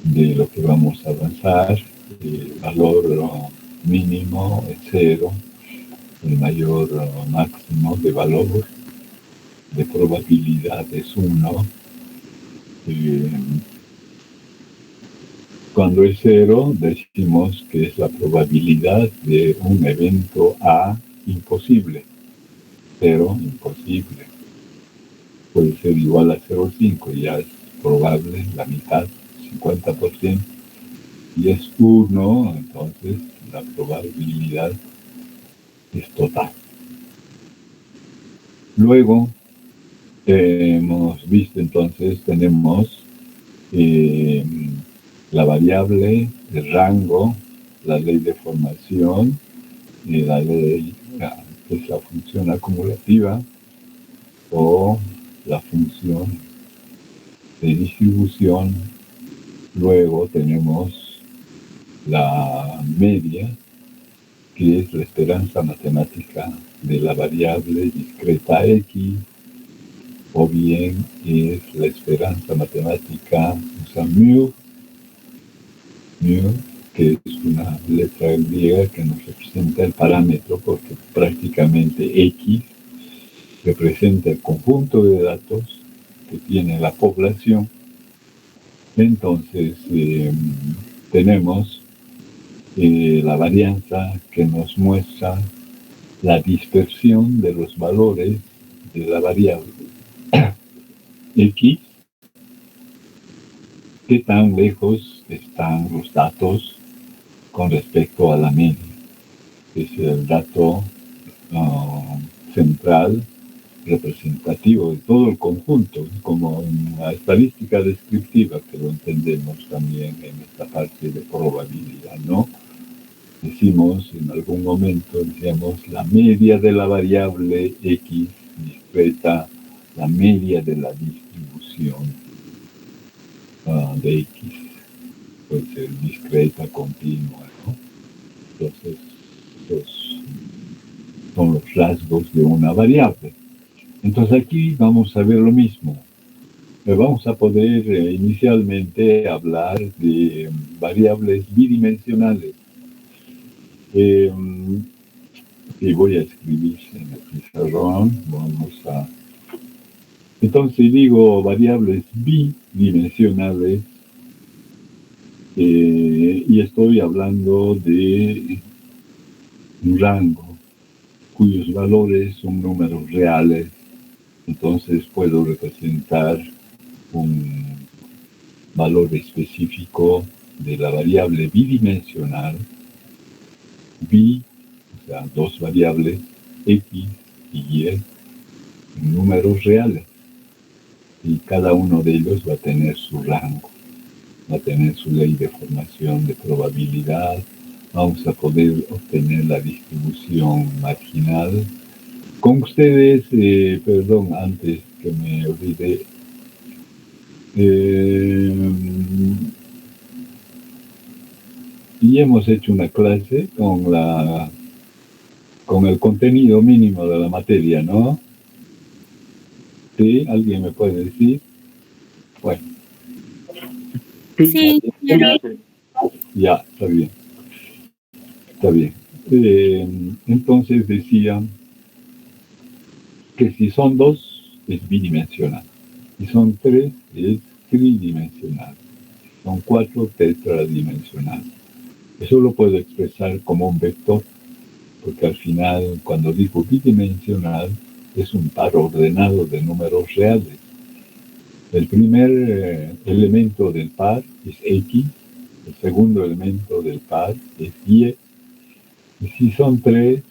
de lo que vamos a avanzar. El valor mínimo es 0, el mayor máximo de valor de probabilidad es 1. Cuando es 0, decimos que es la probabilidad de un evento A imposible. 0, imposible. Puede ser igual a 0,5, ya es probable, la mitad, 50%. Y es 1, entonces la probabilidad es total. Luego, hemos visto entonces, tenemos la variable, el rango, la ley de formación, y la ley, que es la función acumulativa, o la función de distribución. Luego tenemos la media, que es la esperanza matemática de la variable discreta X, o bien es la esperanza matemática, o sea, mu, que es una letra griega que nos representa el parámetro, porque prácticamente X representa el conjunto de datos que tiene la población. Entonces, tenemos la varianza que nos muestra la dispersión de los valores de la variable X, qué tan lejos están los datos con respecto a la media. Es el dato central representativo de todo el conjunto, como una estadística descriptiva, que lo entendemos también en esta parte de probabilidad, ¿no? Decimos, en algún momento, decíamos, la media de la variable X discreta, la media de la distribución de X, puede ser discreta, continua, ¿no? Entonces, estos son los rasgos de una variable. Entonces aquí vamos a ver lo mismo. Vamos a poder inicialmente hablar de variables bidimensionales. Y voy a escribir en el pizarrón. Entonces digo variables bidimensionales, y estoy hablando de un rango cuyos valores son números reales. Entonces puedo representar un valor específico de la variable bidimensional, bi, o sea, dos variables, X y Y, en números reales. Y cada uno de ellos va a tener su rango, va a tener su ley de formación de probabilidad. Vamos a poder obtener la distribución marginal. Con ustedes, perdón, antes que me olvide, y hemos hecho una clase con el contenido mínimo de la materia, ¿no? ¿Sí? ¿Alguien me puede decir? Bueno. Sí, ya, está bien. Está bien. Entonces decía que si son 2 es bidimensional, si son 3 es tridimensional, son 4 tetradimensional. Eso lo puedo expresar como un vector, porque al final, cuando digo bidimensional, es un par ordenado de números reales. El primer elemento del par es X, el segundo elemento del par es Y, y si son 3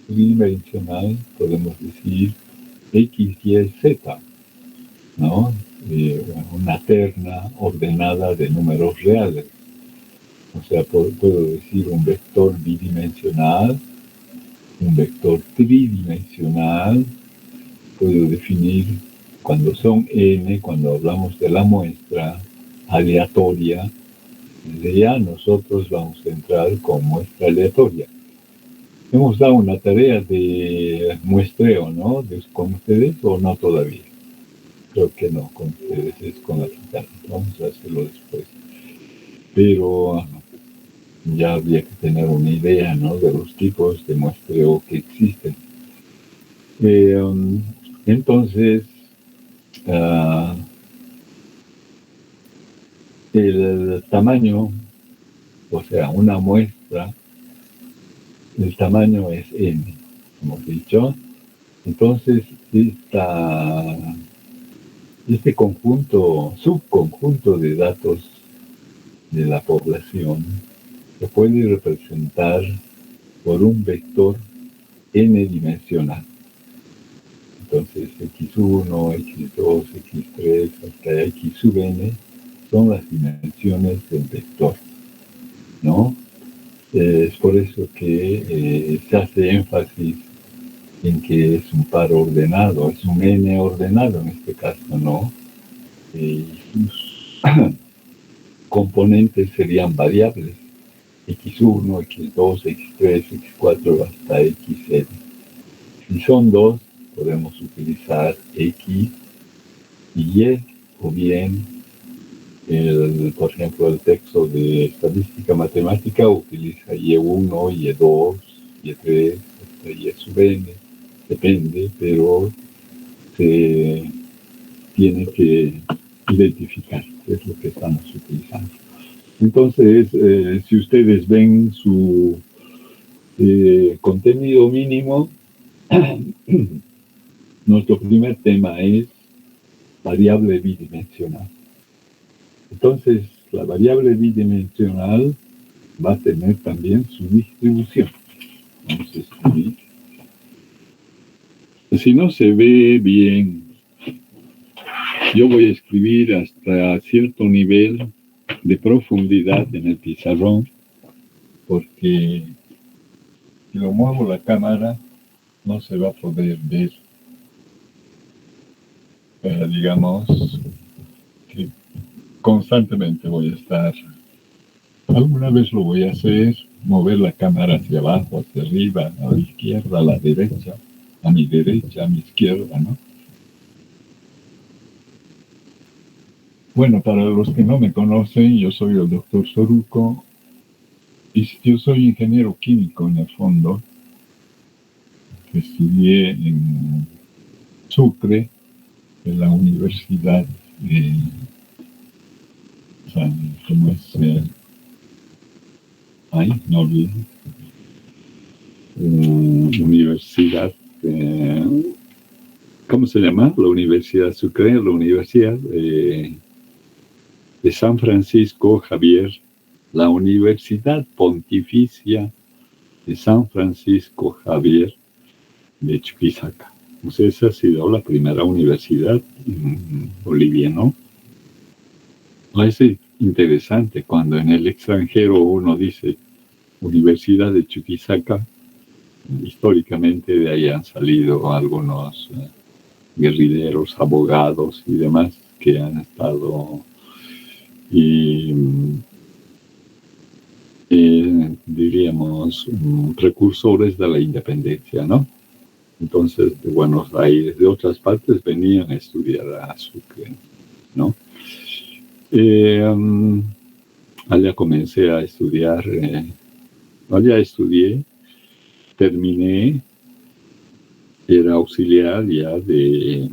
tridimensional, podemos decir X, Y, Z, ¿no? Una terna ordenada de números reales. O sea, puedo decir un vector bidimensional, un vector tridimensional. Puedo definir, cuando son n, cuando hablamos de la muestra aleatoria, ya nosotros vamos a entrar con muestra aleatoria. Hemos dado una tarea de muestreo, ¿no? ¿Con ustedes o no todavía? Creo que no, con ustedes es con la guitarra. Vamos a hacerlo después. pero ya habría que tener una idea, ¿no?, de los tipos de muestreo que existen. Entonces, el tamaño, o sea, una muestra, el tamaño es n, hemos dicho. Entonces, este subconjunto de datos de la población se puede representar por un vector n-dimensional. Entonces, x1, x2, x3, hasta x sub n son las dimensiones del vector, ¿no? Es por eso que se hace énfasis en que es un par ordenado, es un n ordenado en este caso, ¿no? Y sus componentes serían variables, x1, x2, x3, x4 hasta xn. Si son dos, podemos utilizar x y y, o bien, por ejemplo, el texto de estadística matemática utiliza y1, y2, y3, hasta y sub n, depende, pero se tiene que identificar qué es lo que estamos utilizando. Entonces, si ustedes ven su contenido mínimo, nuestro primer tema es variable bidimensional. Entonces, la variable bidimensional va a tener también su distribución. Vamos a escribir. Si no se ve bien, yo voy a escribir hasta cierto nivel de profundidad en el pizarrón, porque si lo muevo la cámara no se va a poder ver. Digamos que constantemente voy a estar, alguna vez lo voy a hacer, mover la cámara hacia abajo, hacia arriba, a la izquierda, a la derecha, a mi derecha, a mi izquierda, ¿no? Bueno, para los que no me conocen, yo soy el doctor Soruco y yo soy ingeniero químico en el fondo. Estudié en Sucre, en la universidad de ¿cómo es? No olvido. Universidad, ¿cómo se llama? La Universidad Sucre, la Universidad de San Francisco Javier, la Universidad Pontificia de San Francisco Javier de Chuquisaca. Pues esa ha sido la primera universidad en Bolivia, ¿no? Es interesante cuando en el extranjero uno dice Universidad de Chuquisaca. Históricamente de ahí han salido algunos guerrilleros, abogados y demás que han estado diríamos precursores de la independencia, ¿no? Entonces de Buenos Aires, de otras partes venían a estudiar a Sucre, ¿no? Allá comencé a estudiar, allá estudié, terminé, era auxiliar ya de...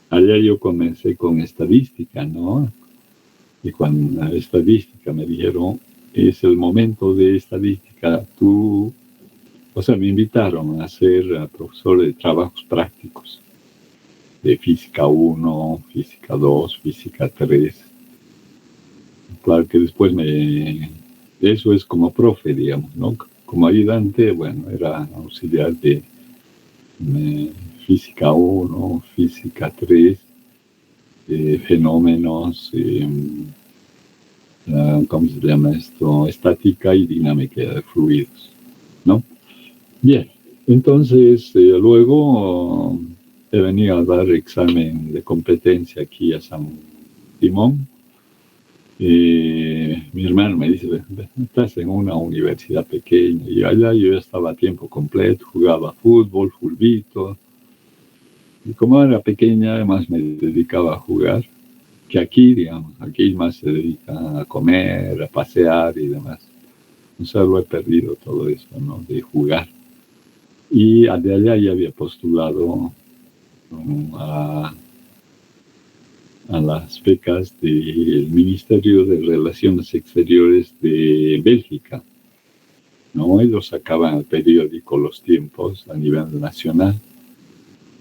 Allá yo comencé con estadística, ¿no? Y cuando la estadística me dijeron, es el momento de estadística, me invitaron a ser profesor de trabajos prácticos, de física 1, física 2, física 3. Claro que después eso es como profe, digamos, ¿no? Como ayudante, bueno, era auxiliar de física 1, física 3, fenómenos, ¿cómo se llama esto? Estática y dinámica de fluidos, ¿no? Bien, entonces luego he venido a dar examen de competencia aquí a San Simón. Mi hermano me dice, estás en una universidad pequeña, y allá yo estaba a tiempo completo, jugaba fútbol, fulbito, y como era pequeña además me dedicaba a jugar, que aquí, digamos, aquí más se dedica a comer, a pasear y demás. Entonces lo he perdido todo eso, ¿no? De jugar. Y de allá ya había postulado a las becas del Ministerio de Relaciones Exteriores de Bélgica, ¿no? Ellos sacaban el periódico Los Tiempos a nivel nacional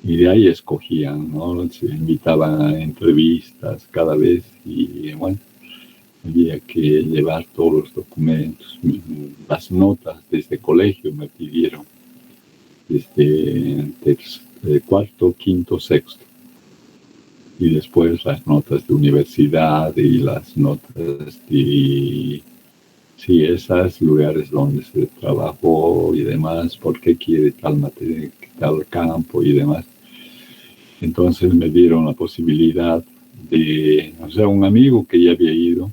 y de ahí escogían, ¿no? Se invitaban a entrevistas cada vez y, bueno, había que llevar todos los documentos, las notas desde colegio me pidieron, desde cuarto, quinto, sexto. Y después las notas de universidad y las notas de, sí, esos lugares donde se trabajó y demás, por qué quiere tal materia, tal campo y demás. Entonces me dieron la posibilidad de, o sea, un amigo que ya había ido,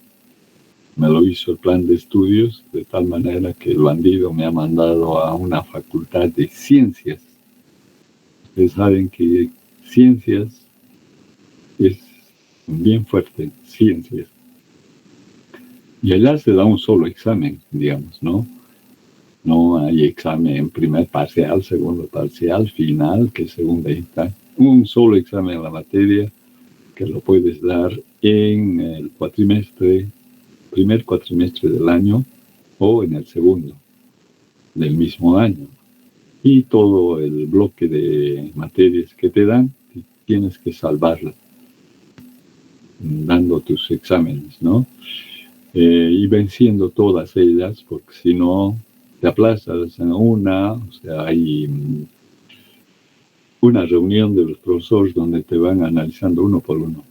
me lo hizo el plan de estudios, de tal manera que el bandido me ha mandado a una facultad de ciencias. Ustedes saben que ciencias es bien fuerte, ciencias. Y allá se da un solo examen, digamos, ¿no? No hay examen primer parcial, segundo parcial, final, que segunda está. Un solo examen en la materia que lo puedes dar en el primer cuatrimestre del año o en el segundo del mismo año. Y todo el bloque de materias que te dan, tienes que salvarlas dando tus exámenes, ¿no? Y venciendo todas ellas, porque si no te aplazas en una, o sea, hay una reunión de los profesores donde te van analizando uno por uno.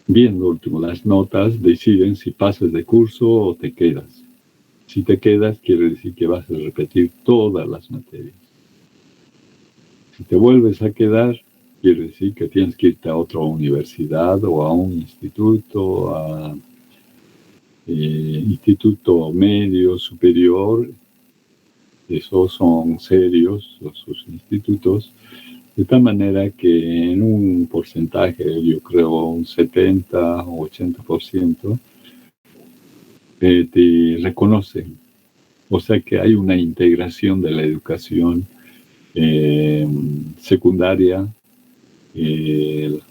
Viendo las notas, deciden si pasas de curso o te quedas. Si te quedas, quiere decir que vas a repetir todas las materias. Si te vuelves a quedar, quiere decir que tienes que irte a otra universidad o a un instituto, a instituto medio, superior. Esos son serios, sus institutos, de tal manera que en un porcentaje, yo creo un 70 o 80%, te reconocen. O sea que hay una integración de la educación secundaria,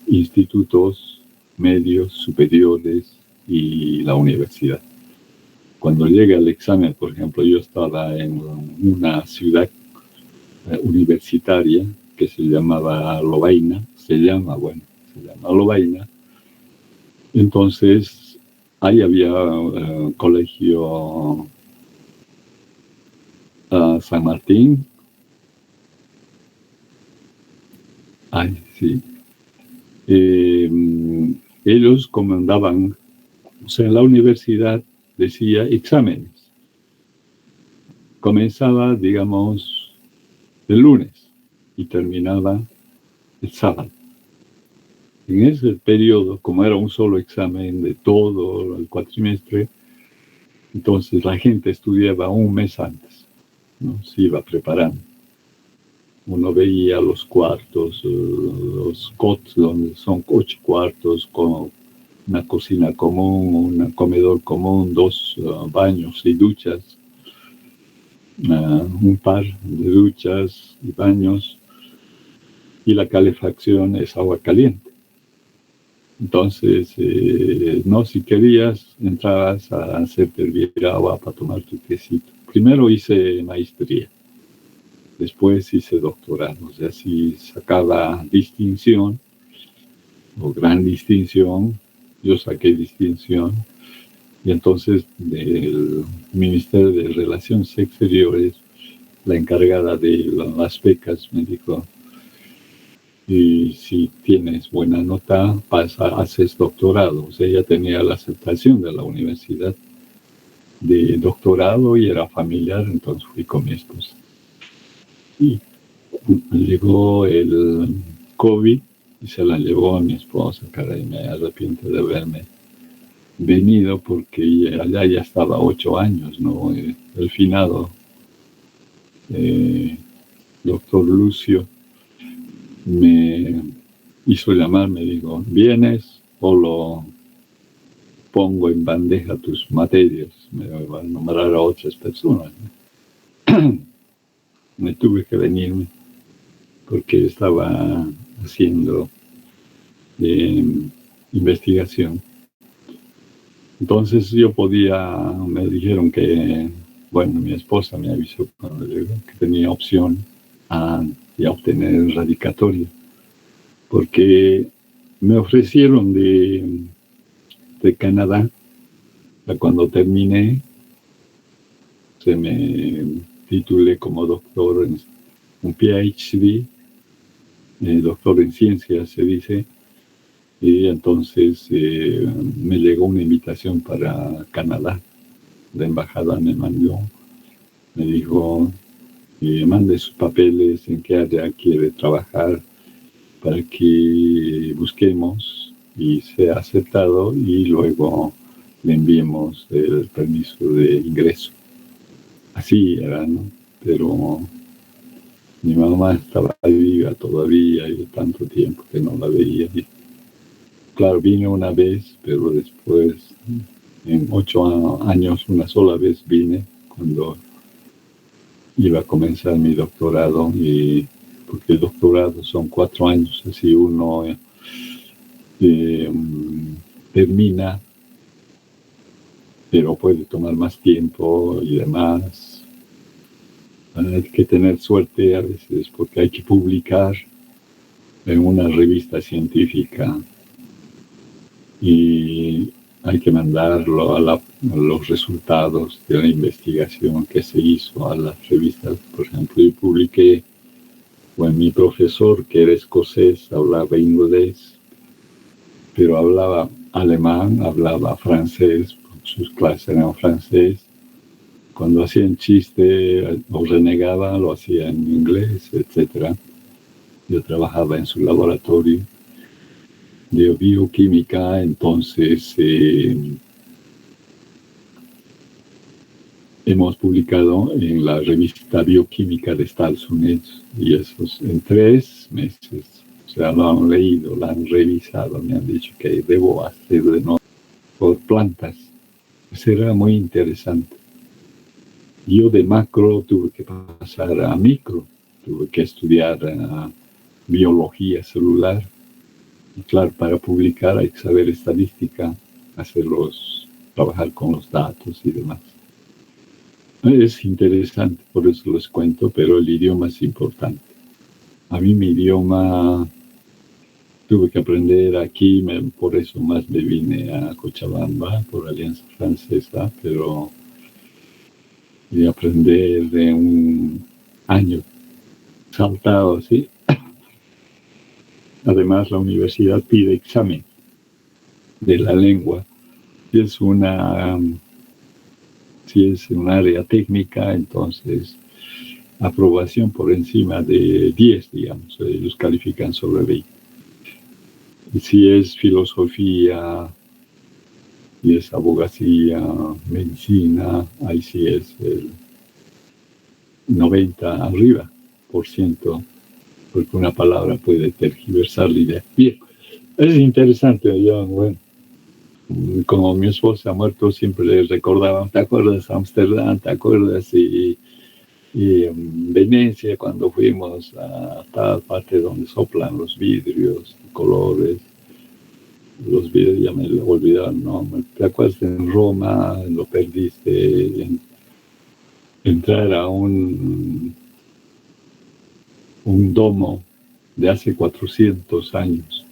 institutos medios, superiores y la universidad. Cuando llega el examen, por ejemplo, yo estaba en una ciudad universitaria que se llamaba Lovaina, se llama Lovaina. Entonces, ahí había colegio San Martín. Ay, sí. Ellos comandaban, o sea, en la universidad decía exámenes. Comenzaba, digamos, el lunes y terminaba el sábado. En ese periodo, como era un solo examen de todo el cuatrimestre, entonces la gente estudiaba un mes antes, ¿no? Se iba preparando. Uno veía los cuartos, los cots, donde son 8 cuartos, con una cocina común, un comedor común, 2 baños y duchas, un par de duchas y baños, y la calefacción es agua caliente. Entonces, no, si querías, entrabas a hacerte hervir agua para tomar tu tecito. Primero hice maestría, después hice doctorado, o sea, si sacaba distinción o gran distinción, yo saqué distinción, y entonces del Ministerio de Relaciones Exteriores, la encargada de las becas me dijo, y si tienes buena nota, haces doctorado. O sea, ella tenía la aceptación de la universidad de doctorado y era familiar, entonces fui con mi esposa. Y llegó el COVID y se la llevó a mi esposa, caray, me arrepiento de haberme venido porque allá ya estaba 8 años, ¿no? El finado doctor Lucio me hizo llamar, me dijo, ¿vienes o lo pongo en bandeja tus materias? Me van a nombrar a otras personas. Me tuve que venirme porque estaba haciendo investigación. Entonces me dijeron que, bueno, mi esposa me avisó cuando llegó que tenía opción de obtener radicatoria, porque me ofrecieron de Canadá. Cuando terminé, se me titulé como doctor, un PhD, doctor en ciencias se dice, y entonces me llegó una invitación para Canadá. La embajada me dijo, mande sus papeles, en qué área quiere trabajar, para que busquemos y sea aceptado y luego le enviemos el permiso de ingreso. Así era, ¿no? Pero mi mamá estaba viva todavía y tanto tiempo que no la veía. Y, claro, vine una vez, pero después, en 8 años, una sola vez vine cuando iba a comenzar mi doctorado, y porque el doctorado son 4 años, así uno termina, pero puede tomar más tiempo y demás. Hay que tener suerte a veces porque hay que publicar en una revista científica y hay que mandarlo a los resultados de la investigación que se hizo a las revistas. Por ejemplo, yo publiqué, bueno, mi profesor, que era escocés, hablaba inglés, pero hablaba alemán, hablaba francés, sus clases eran francés. Cuando hacían chiste o renegaba, lo hacía en inglés, etc. Yo trabajaba en su laboratorio de bioquímica, entonces hemos publicado en la revista Bioquímica de Estados Unidos, y eso en 3 meses. O sea, lo han leído, lo han revisado, me han dicho que debo hacer de nuevo por plantas. Será muy interesante. Yo de macro tuve que pasar a micro, tuve que estudiar biología celular. Y claro, para publicar hay que saber estadística, trabajar con los datos y demás. Es interesante, por eso les cuento, pero el idioma es importante. A mí mi idioma tuve que aprender aquí, por eso más me vine a Cochabamba, por Alianza Francesa, pero de aprender de un año saltado, ¿sí? Además, la universidad pide examen de la lengua. Si es un área técnica, entonces aprobación por encima de 10, digamos, ellos califican sobre 20. Y si es filosofía, y es abogacía, medicina, ahí sí es el 90 arriba por ciento, porque una palabra puede tergiversar la idea. Bien, es interesante. Yo, bueno, como mi esposa ha muerto, siempre le recordaba, ¿te acuerdas Ámsterdam? ¿Te acuerdas? Y Venecia, cuando fuimos a tal parte donde soplan los vidrios, colores, los vidrios ya me lo olvidaron, ¿no? ¿Te acuerdas en Roma? Lo perdiste, entrar a un domo de hace 400 años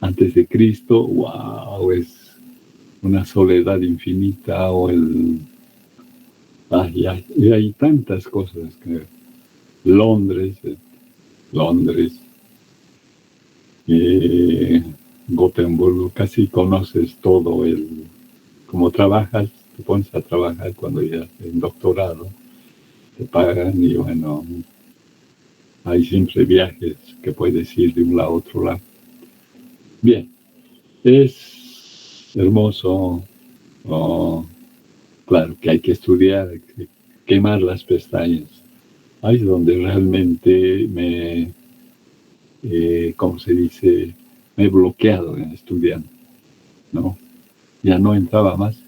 antes de Cristo. ¡Wow! Es una soledad infinita. Y hay tantas cosas que Londres, Gotemburgo, casi conoces todo. Como trabajas, te pones a trabajar cuando ya en doctorado, te pagan y bueno, hay siempre viajes que puedes ir de un lado a otro lado. Bien, es hermoso. Claro que hay que estudiar, hay que quemar las pestañas. Ahí es donde realmente como se dice, me he bloqueado en estudiando, ¿no? Ya no entraba más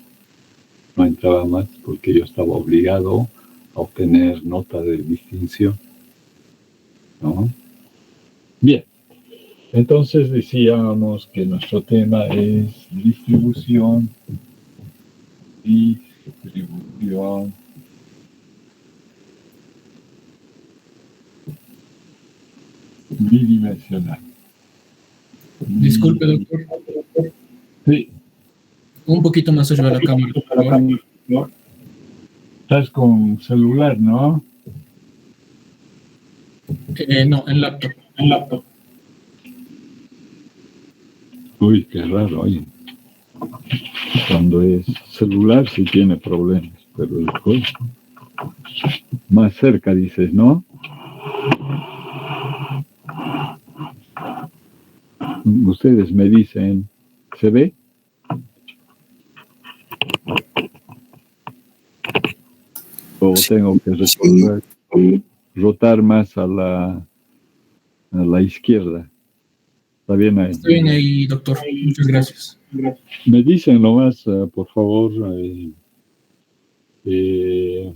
porque yo estaba obligado a obtener nota de distinción, ¿no? Bien, entonces decíamos que nuestro tema es distribución bidimensional. Disculpe, doctor. Sí. Un poquito más allá de la cámara, por favor. Estás con celular, ¿no? No, en laptop. Uy, qué raro, oye. Cuando es celular sí tiene problemas, pero después más cerca dices, ¿no? Ustedes me dicen, ¿se ve? O tengo que rotar más a la izquierda. ¿Está bien ahí? Está bien ahí, doctor. Muchas gracias. Me dicen nomás, por favor, si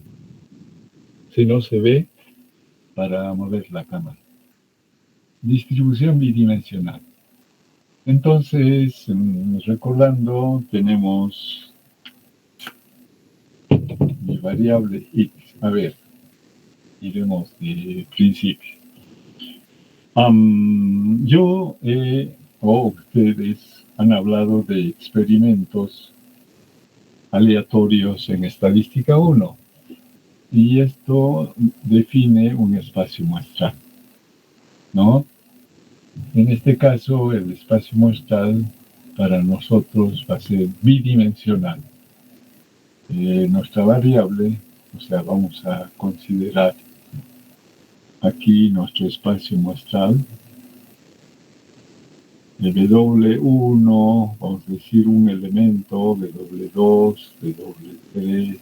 no se ve, para mover la cámara. Distribución bidimensional. Entonces, recordando, tenemos mi variable x. A ver, iremos de principio. Ustedes han hablado de experimentos aleatorios en estadística 1 y esto define un espacio muestral, ¿no? En este caso, el espacio muestral para nosotros va a ser bidimensional. Nuestra variable, o sea, vamos a considerar aquí nuestro espacio muestral, de W1, vamos a decir un elemento, W2, W3,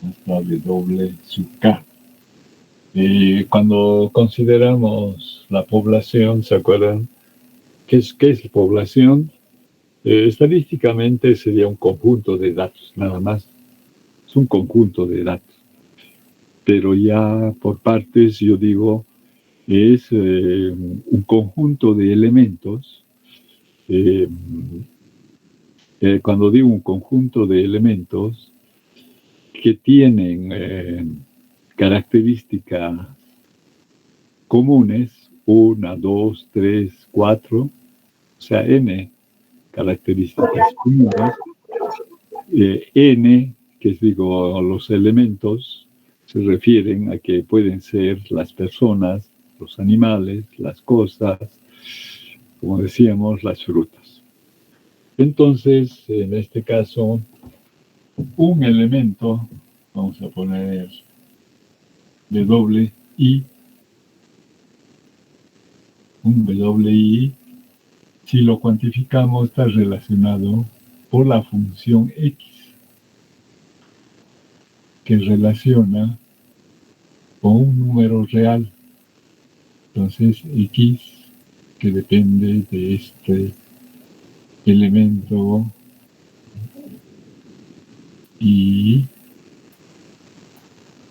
hasta W sub K. Cuando consideramos la población, ¿se acuerdan? ¿Qué es población? Estadísticamente sería un conjunto de datos, nada más. Es un conjunto de datos. Pero ya por partes yo digo, es un conjunto de elementos. Cuando digo un conjunto de elementos que tienen características comunes, 1, 2, 3, 4, o sea, n características comunes, n, que es, digo, los elementos, se refieren a que pueden ser las personas, los animales, las cosas, como decíamos, las frutas. Entonces, en este caso, un elemento, vamos a poner WI, un WI, si lo cuantificamos, está relacionado por la función X, que relaciona con un número real. Entonces, X, que depende de este elemento, y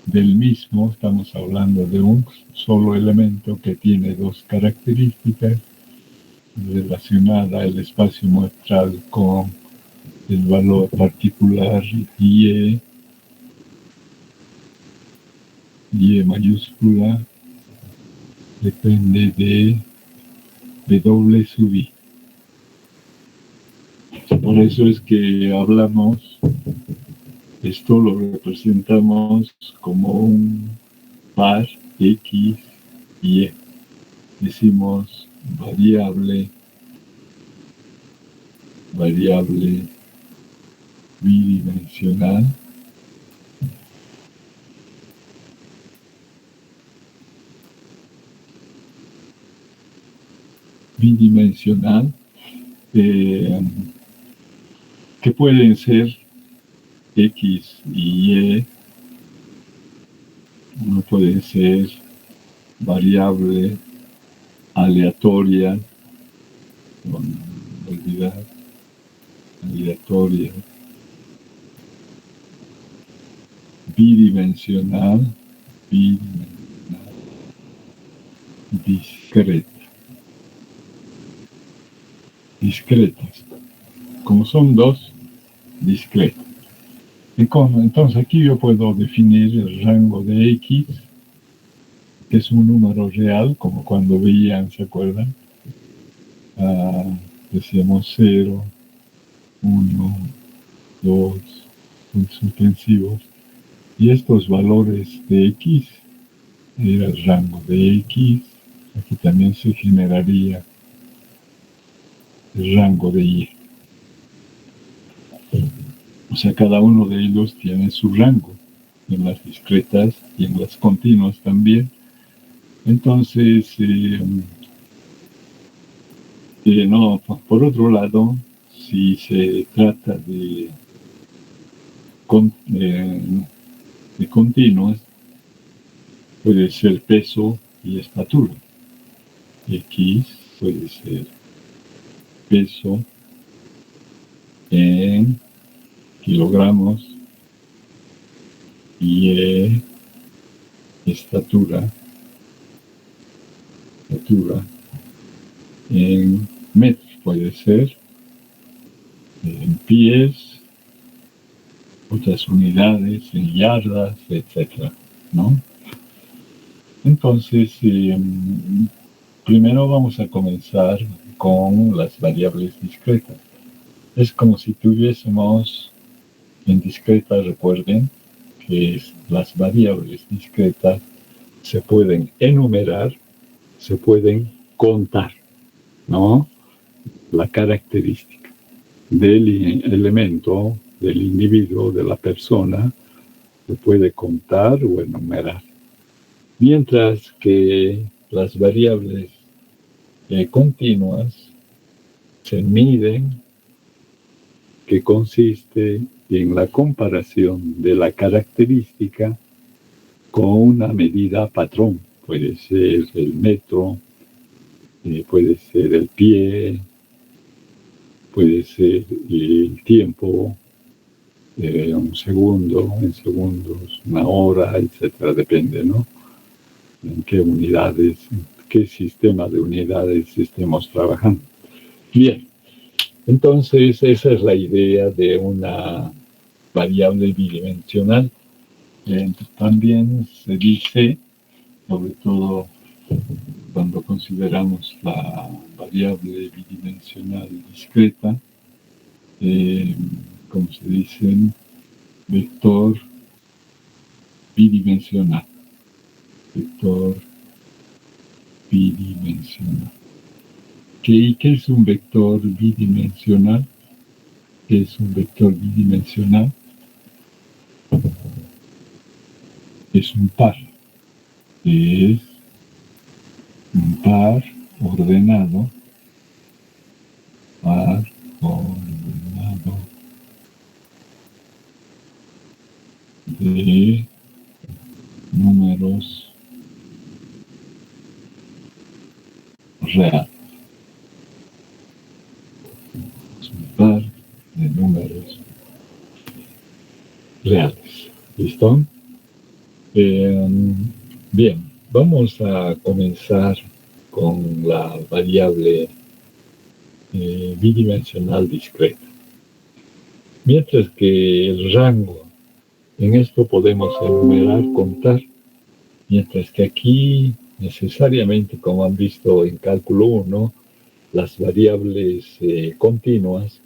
del mismo, estamos hablando de un solo elemento que tiene dos características relacionada al espacio muestral con el valor particular Y mayúscula depende de W sub I. Por eso es que hablamos, esto lo representamos como un par X y Y. Decimos variable bidimensional que pueden ser X y Y, no pueden ser variable aleatorias, olvidar, aleatorias, bidimensional, discretas. Como son dos, discretas. Entonces aquí yo puedo definir el rango de X, que es un número real, como cuando veían, ¿se acuerdan? Decíamos 0, 1, 2, suspensivos. Y estos valores de X, era el rango de X, aquí también se generaría el rango de Y. O sea, cada uno de ellos tiene su rango, en las discretas y en las continuas también. Entonces, no, por otro lado, si se trata de continuas, puede ser peso y estatura. X puede ser peso en kilogramos y estatura en metros, puede ser en pies, otras unidades, en yardas, etcétera, ¿no? Entonces, primero vamos a comenzar con las variables discretas. Es como si tuviésemos en discreta, recuerden que las variables discretas se pueden enumerar, se pueden contar, ¿no? La característica del elemento, del individuo, de la persona, se puede contar o enumerar. Mientras que las variables continuas se miden, que consiste en la comparación de la característica con una medida patrón. Puede ser el metro, puede ser el pie, puede ser el tiempo, un segundo, en segundos, una hora, etcétera, depende, ¿no? En qué unidades, en qué sistema de unidades estemos trabajando. Bien, entonces esa es la idea de una variable bidimensional. También se dice, sobre todo cuando consideramos la variable bidimensional discreta, como se dice, vector bidimensional. Vector bidimensional. ¿Qué es un vector bidimensional? ¿Qué es un vector bidimensional? Es un par. Es un par ordenado. Par ordenado de números reales. Es un par de números reales. ¿Listo? Bien, vamos a comenzar con la variable bidimensional discreta. Mientras que el rango, en esto podemos enumerar, contar, mientras que aquí necesariamente, como han visto en cálculo 1, las variables continuas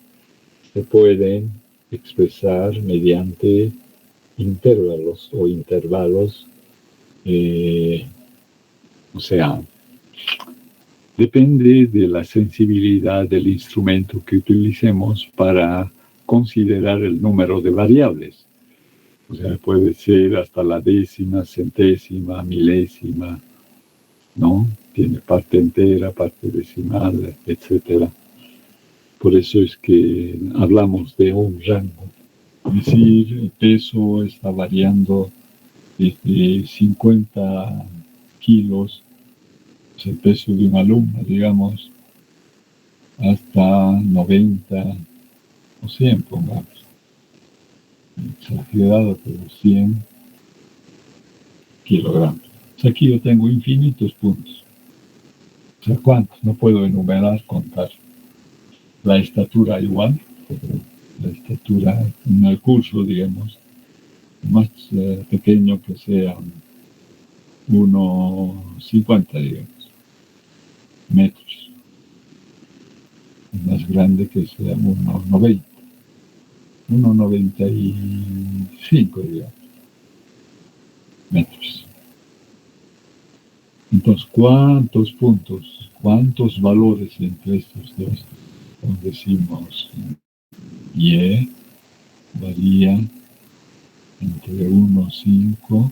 se pueden expresar mediante intervalos o intervalos, o sea, depende de la sensibilidad del instrumento que utilicemos para considerar el número de variables. O sea, puede ser hasta la décima, centésima, milésima, ¿no? Tiene parte entera, parte decimal, etc. Por eso es que hablamos de un rango. Es decir, el peso está variando desde 50 kilos es el peso de un alumno, digamos, hasta 90 o 100, pongamos. Exagerado, pero 100 kilogramos. Aquí yo tengo infinitos puntos. O sea, ¿cuántos? No puedo enumerar, contar. La estatura igual. La estatura en el curso, digamos, más pequeño que sea 1,50, digamos, metros. Más grande que sea 1,90. 1,95, digamos, metros. Entonces, ¿cuántos puntos, cuántos valores entre estos dos? Entonces decimos, Y varía entre 1,5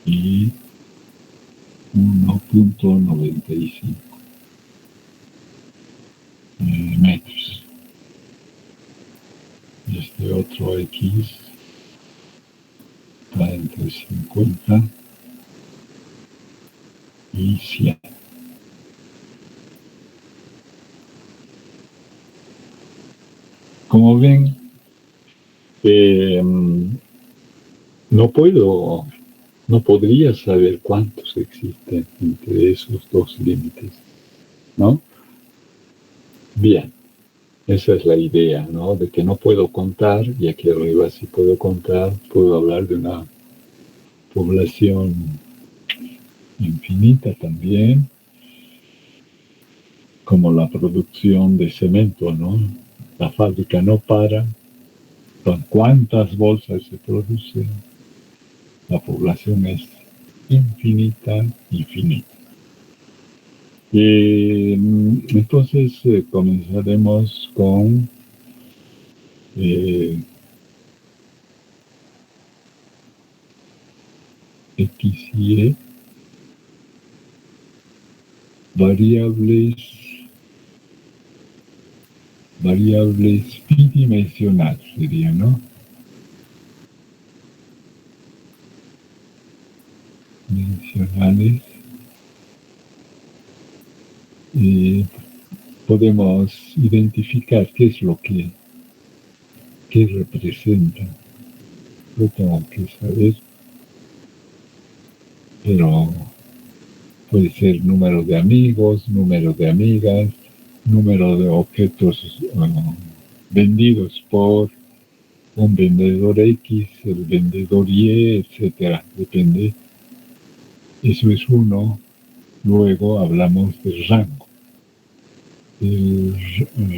y 1,95 metros. Y este otro X está entre 50 y 100. Como ven, no podría saber cuántos existen entre esos dos límites, ¿no? Bien, esa es la idea, ¿no? De que no puedo contar, y aquí arriba sí puedo contar, puedo hablar de una población infinita también, como la producción de cemento, ¿no? La fábrica no para, con cuántas bolsas se producen, la población es infinita, infinita. Entonces comenzaremos con X y Y, variables bidimensionales sería, ¿no? Dimensionales. Podemos identificar qué representa. Lo tengo que saber, pero puede ser número de amigos, número de amigas, número de objetos vendidos por un vendedor X, el vendedor Y, etcétera. Depende. Eso es uno. Luego hablamos del rango. El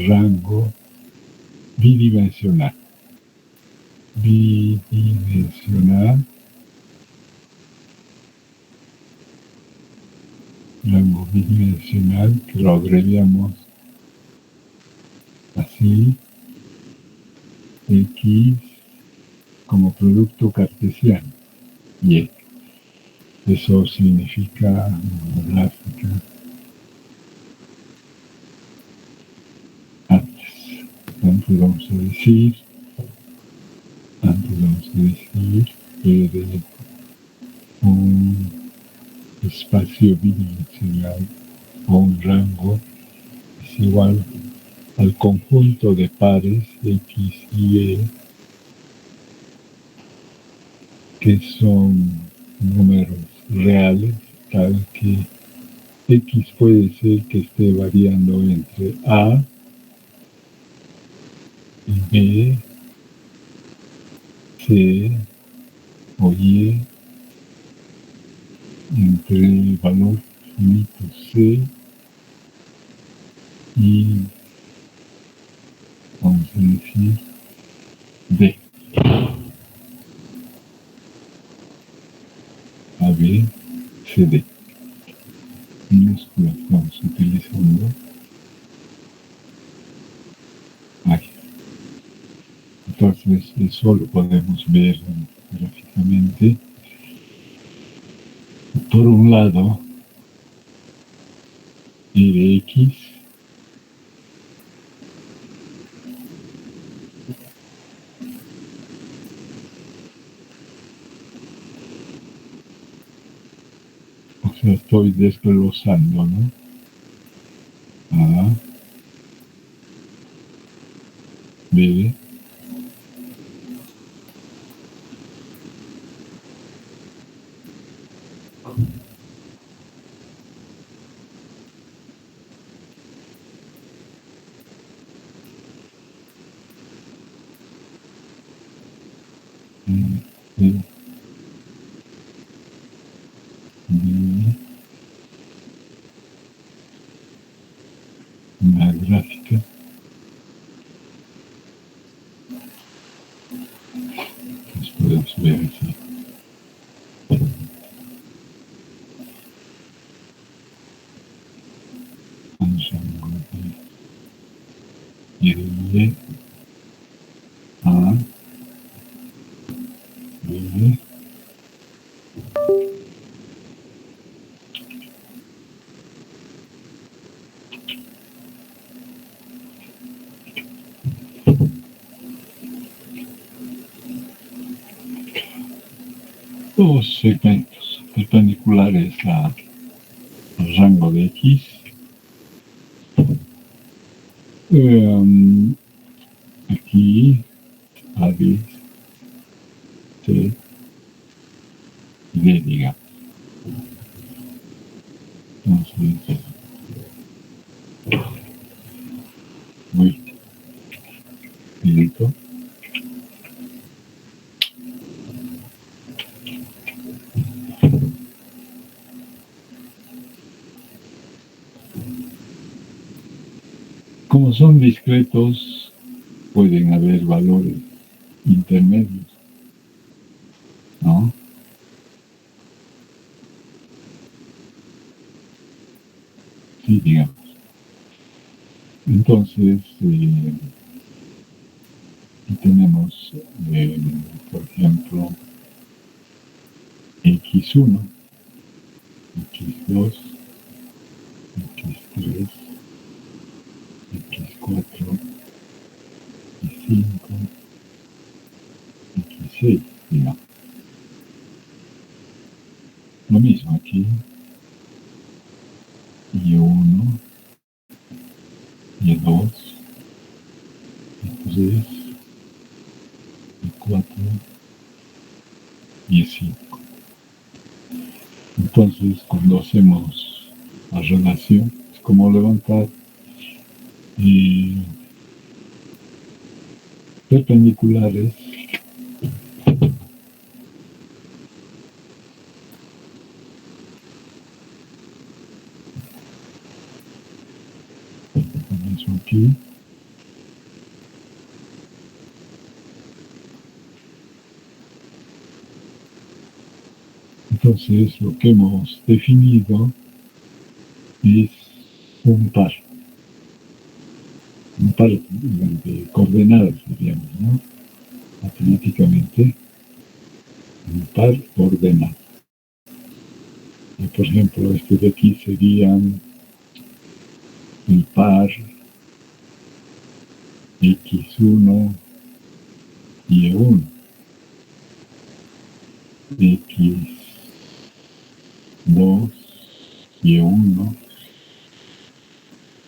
rango bidimensional. Rango bidimensional, que lo abreviamos así, X como producto cartesiano, Y. Eso significa gráfica antes. Antes vamos a decir que un espacio bidimensional o un rango es igual al conjunto de pares X y Y que son números reales, tal que X puede ser que esté variando entre A y B, C o Y, entre el valor finito C y, vamos a decir, D. A, B, C, D. Minúsculas vamos utilizando. Ahí. Entonces, eso lo podemos ver gráficamente. Por un lado, Rx lo estoy desglosando, ¿no? A, B, B, B, una gráfica. Pues podemos ver así. Y de A, B, dos segmentos perpendiculares al rango de X. Aquí, A, B, C, D, digamos. Entonces, muy directo. Como son discretos, pueden haber valores intermedios, ¿no? Sí, digamos. Entonces, tenemos, por ejemplo, X1, X2, X3, X4, X5, X6, digamos. Lo mismo aquí, Y1, Y2, Y3, Y4, Y5. Entonces, cuando hacemos la relación, es como levantar perpendiculares mismo aquí. Entonces, lo que hemos definido es un par de coordenadas, diríamos, ¿no? Matemáticamente, un par ordenado. Y, por ejemplo, este de aquí serían el par X1 y E1, X2 y E1,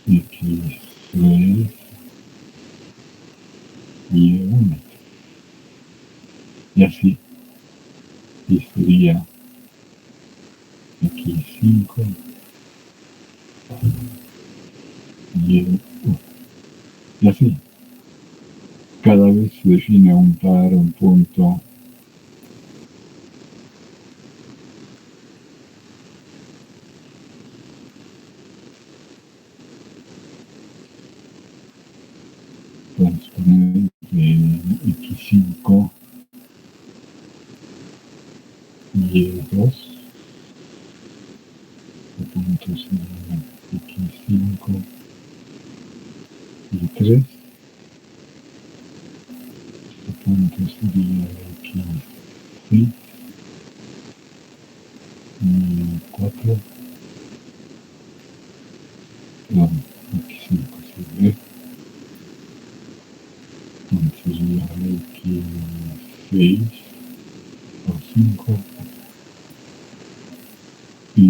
X3 y E1. Y así, y sería X5 y E1. Y así, cada vez se define un par, un punto. Podemos poner X5 y E2. El punto sería X5 y 3. El punto sería X6 y 4. Perdón, X5 sería. Sería X6 o 5 y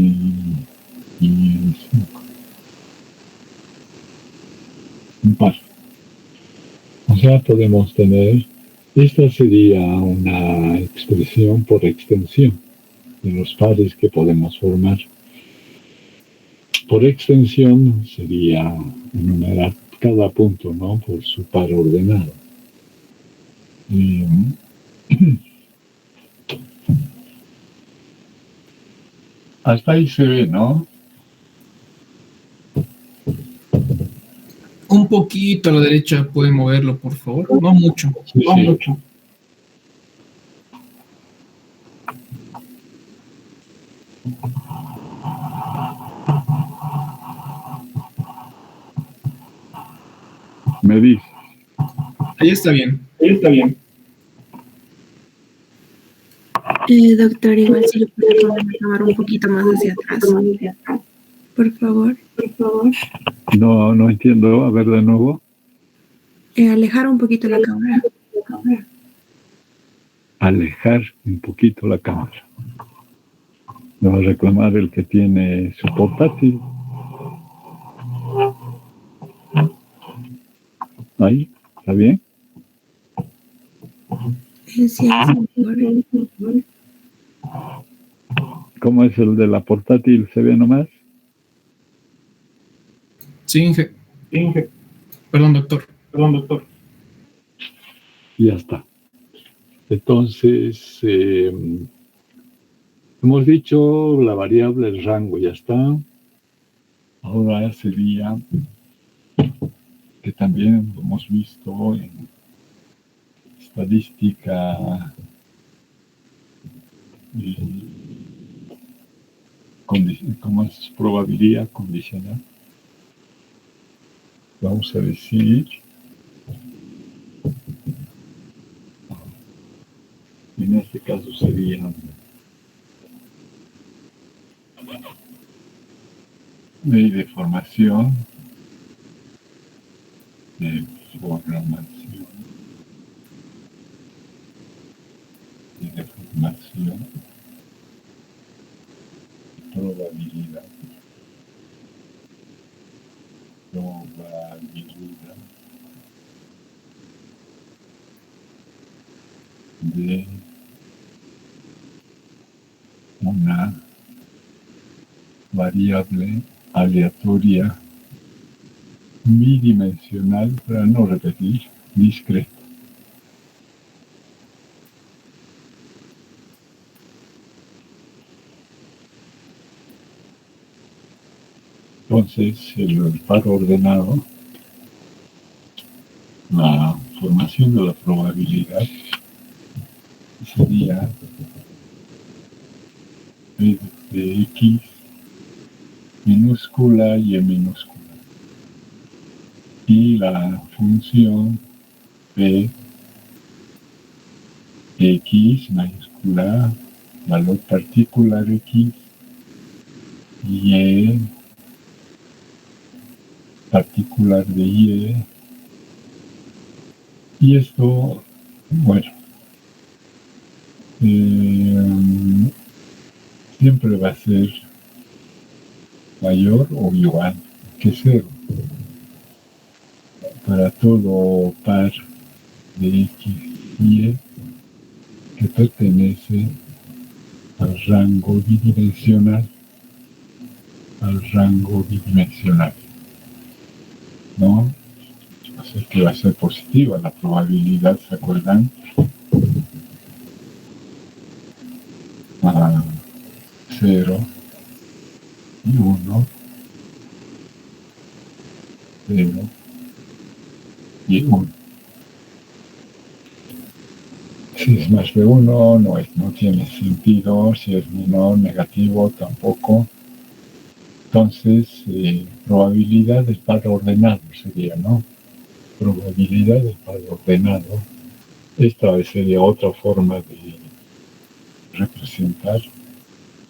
Un par. O sea, podemos tener, esta sería una expresión por extensión de los pares que podemos formar. Por extensión sería enumerar cada punto, ¿no? Por su par ordenado. Y, hasta ahí se ve, ¿no? Un poquito a la derecha, puede moverlo, por favor. No mucho. Sí, no mucho. Me dice. Ahí está bien. Ahí está bien. Doctor, igual si le puede poner la cámara un poquito más hacia atrás. Por favor. No entiendo. A ver de nuevo. Alejar un poquito la cámara. Alejar un poquito la cámara. Me va a reclamar el que tiene su portátil. Ahí, ¿está bien? Sí, ¿Cómo es el de la portátil? ¿Se ve nomás? Sí, Perdón, doctor. Ya está. Entonces, hemos dicho la variable, el rango, ya está. Ahora sería, que también lo hemos visto en estadística, ¿cómo es? Probabilidad condicional. Vamos a decir, en este caso sería ley de formación, de programación, y de formación, probabilidad, de una variable aleatoria bidimensional, para no repetir, discreta. Entonces, el par ordenado, la formación de la probabilidad sería P de X minúscula y E minúscula. Y la función P X mayúscula, valor particular X, Y particular de Y. Y esto, bueno, siempre va a ser mayor o igual que 0. Para todo par de X y Y que pertenece al rango bidimensional, ¿no? Así que va a ser positiva la probabilidad, ¿se acuerdan? A 0 y 1, 0 y 1. Si es más de 1, no tiene sentido. Si es menor, negativo, tampoco. Entonces, probabilidad del par ordenado sería, ¿no? Probabilidad del par ordenado. Esta sería otra forma de representar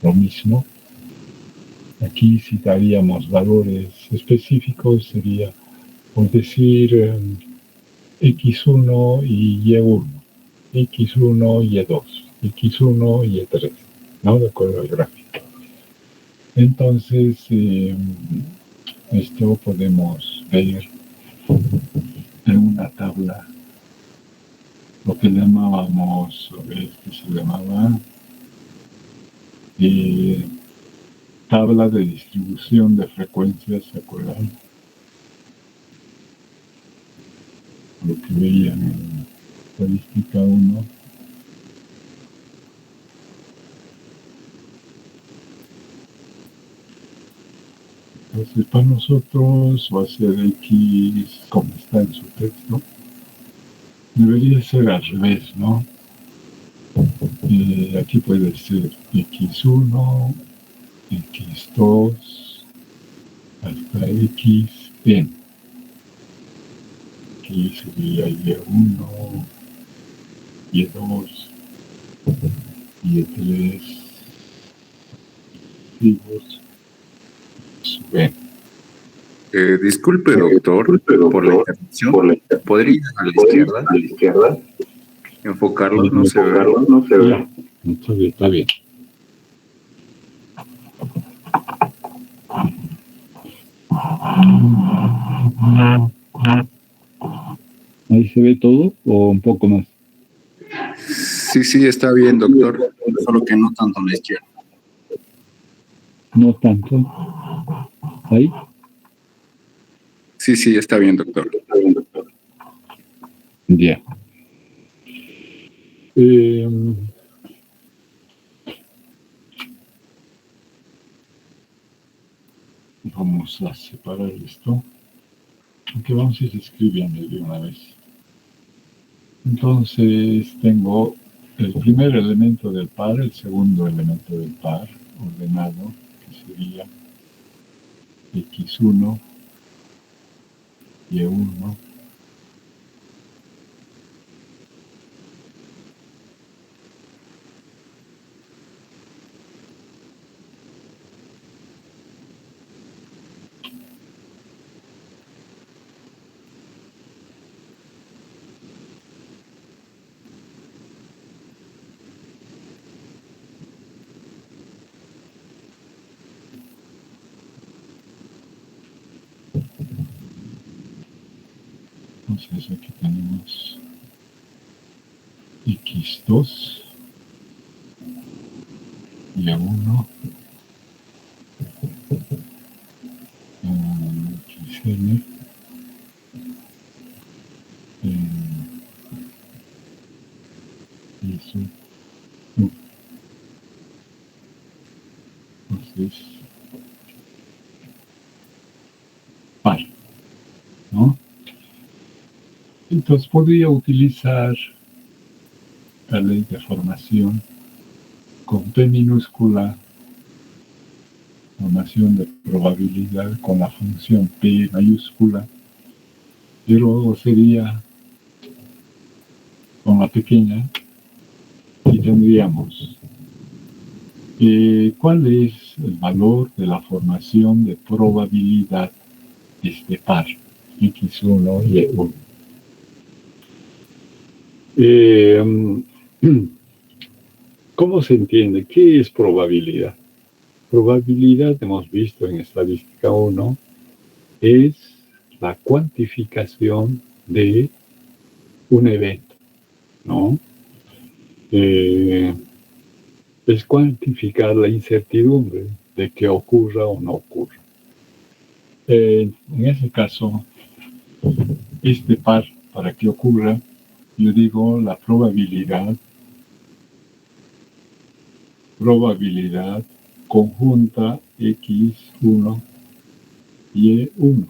lo mismo. Aquí si daríamos valores específicos, sería, por decir, X1 y Y1, X1 y Y2, X1 y Y3, ¿no? De acuerdo al gráfico. Entonces, esto podemos ver en una tabla, lo que llamábamos, se llamaba tabla de distribución de frecuencias, ¿se acuerdan? Lo que veían en estadística 1. Entonces, para nosotros va a ser X, como está en su texto. Debería ser al revés, ¿no? Aquí puede ser X1, X2, hasta Xn. Aquí sería Y1, Y2, Y3, tribus, sub n. Disculpe, doctor, por la interrupción. ¿Podría ir a la izquierda? Enfocarlo, no se ve. Ya, entonces está bien. ¿Ahí se ve todo o un poco más? Sí, está bien, doctor. Solo que no tanto a la izquierda. No tanto. ¿Ahí? Sí, está bien, doctor. Ya. Vamos a separar esto. Aunque vamos a ir escribiendo de una vez. Entonces tengo el primer elemento del par, el segundo elemento del par, ordenado, que sería X1, Y1, entonces aquí tenemos X2, Y1, XN, y eso. Entonces, par, ¿no? Entonces podría utilizar la ley de formación con P minúscula, formación de probabilidad con la función P mayúscula, y luego sería con la pequeña y tendríamos ¿cuál es el valor de la formación de probabilidad de este par X1 y Y1? ¿Cómo se entiende? ¿Qué es probabilidad? Probabilidad, hemos visto en estadística 1, es la cuantificación de un evento, ¿no? Es cuantificar la incertidumbre de que ocurra o no ocurra. En ese caso, este par, para que ocurra, yo digo la probabilidad conjunta X1 y Y1.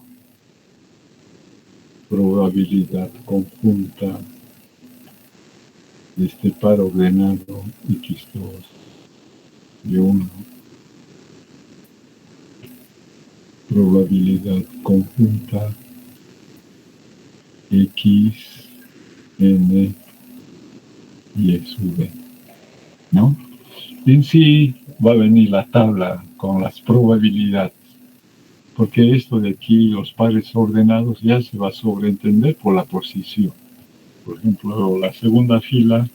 Probabilidad conjunta de este par ordenado X2 y Y1. Probabilidad conjunta X, N y E sub n, ¿no? En sí va a venir la tabla con las probabilidades, porque esto de aquí, los pares ordenados, ya se va a sobreentender por la posición. Por ejemplo, la segunda fila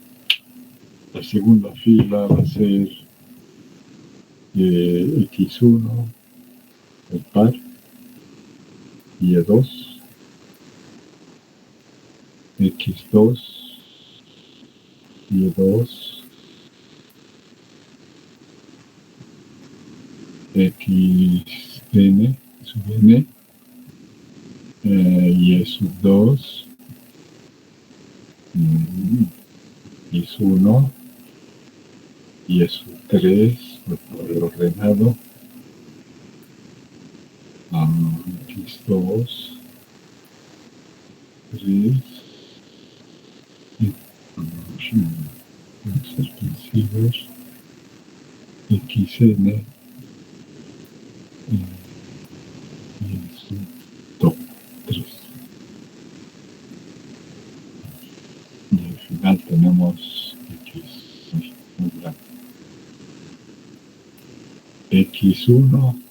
va a ser X1, el par, Y2, X2, Y2, XN, sub N, Y sub 2, Y sub 1, Y sub 3, por el ordenado, X2, 3, suspensivos, XN, y sub top 3. Y al final tenemos X, muy grande. X1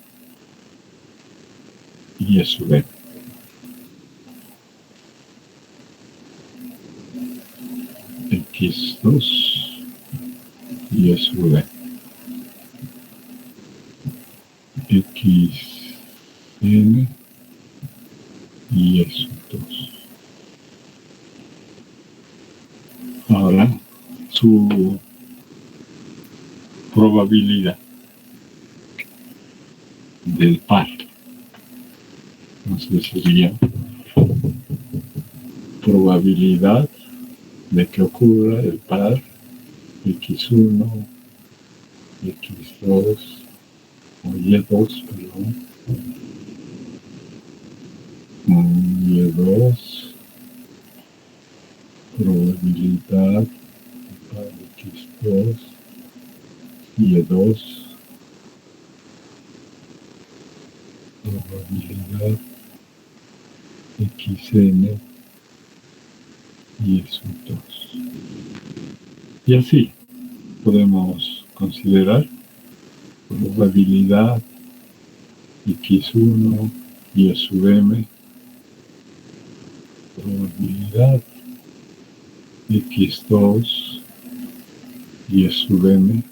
y sub N. X2 y sub N. XN y sub 2. Ahora, su probabilidad del par. Entonces sería probabilidad de que ocurra el par X1, X2 o Y2, perdón, Y2, probabilidad del par X2, Y2, probabilidad XN y sub 2. Y así podemos considerar probabilidad X1 y sub M, probabilidad X2 y sub M,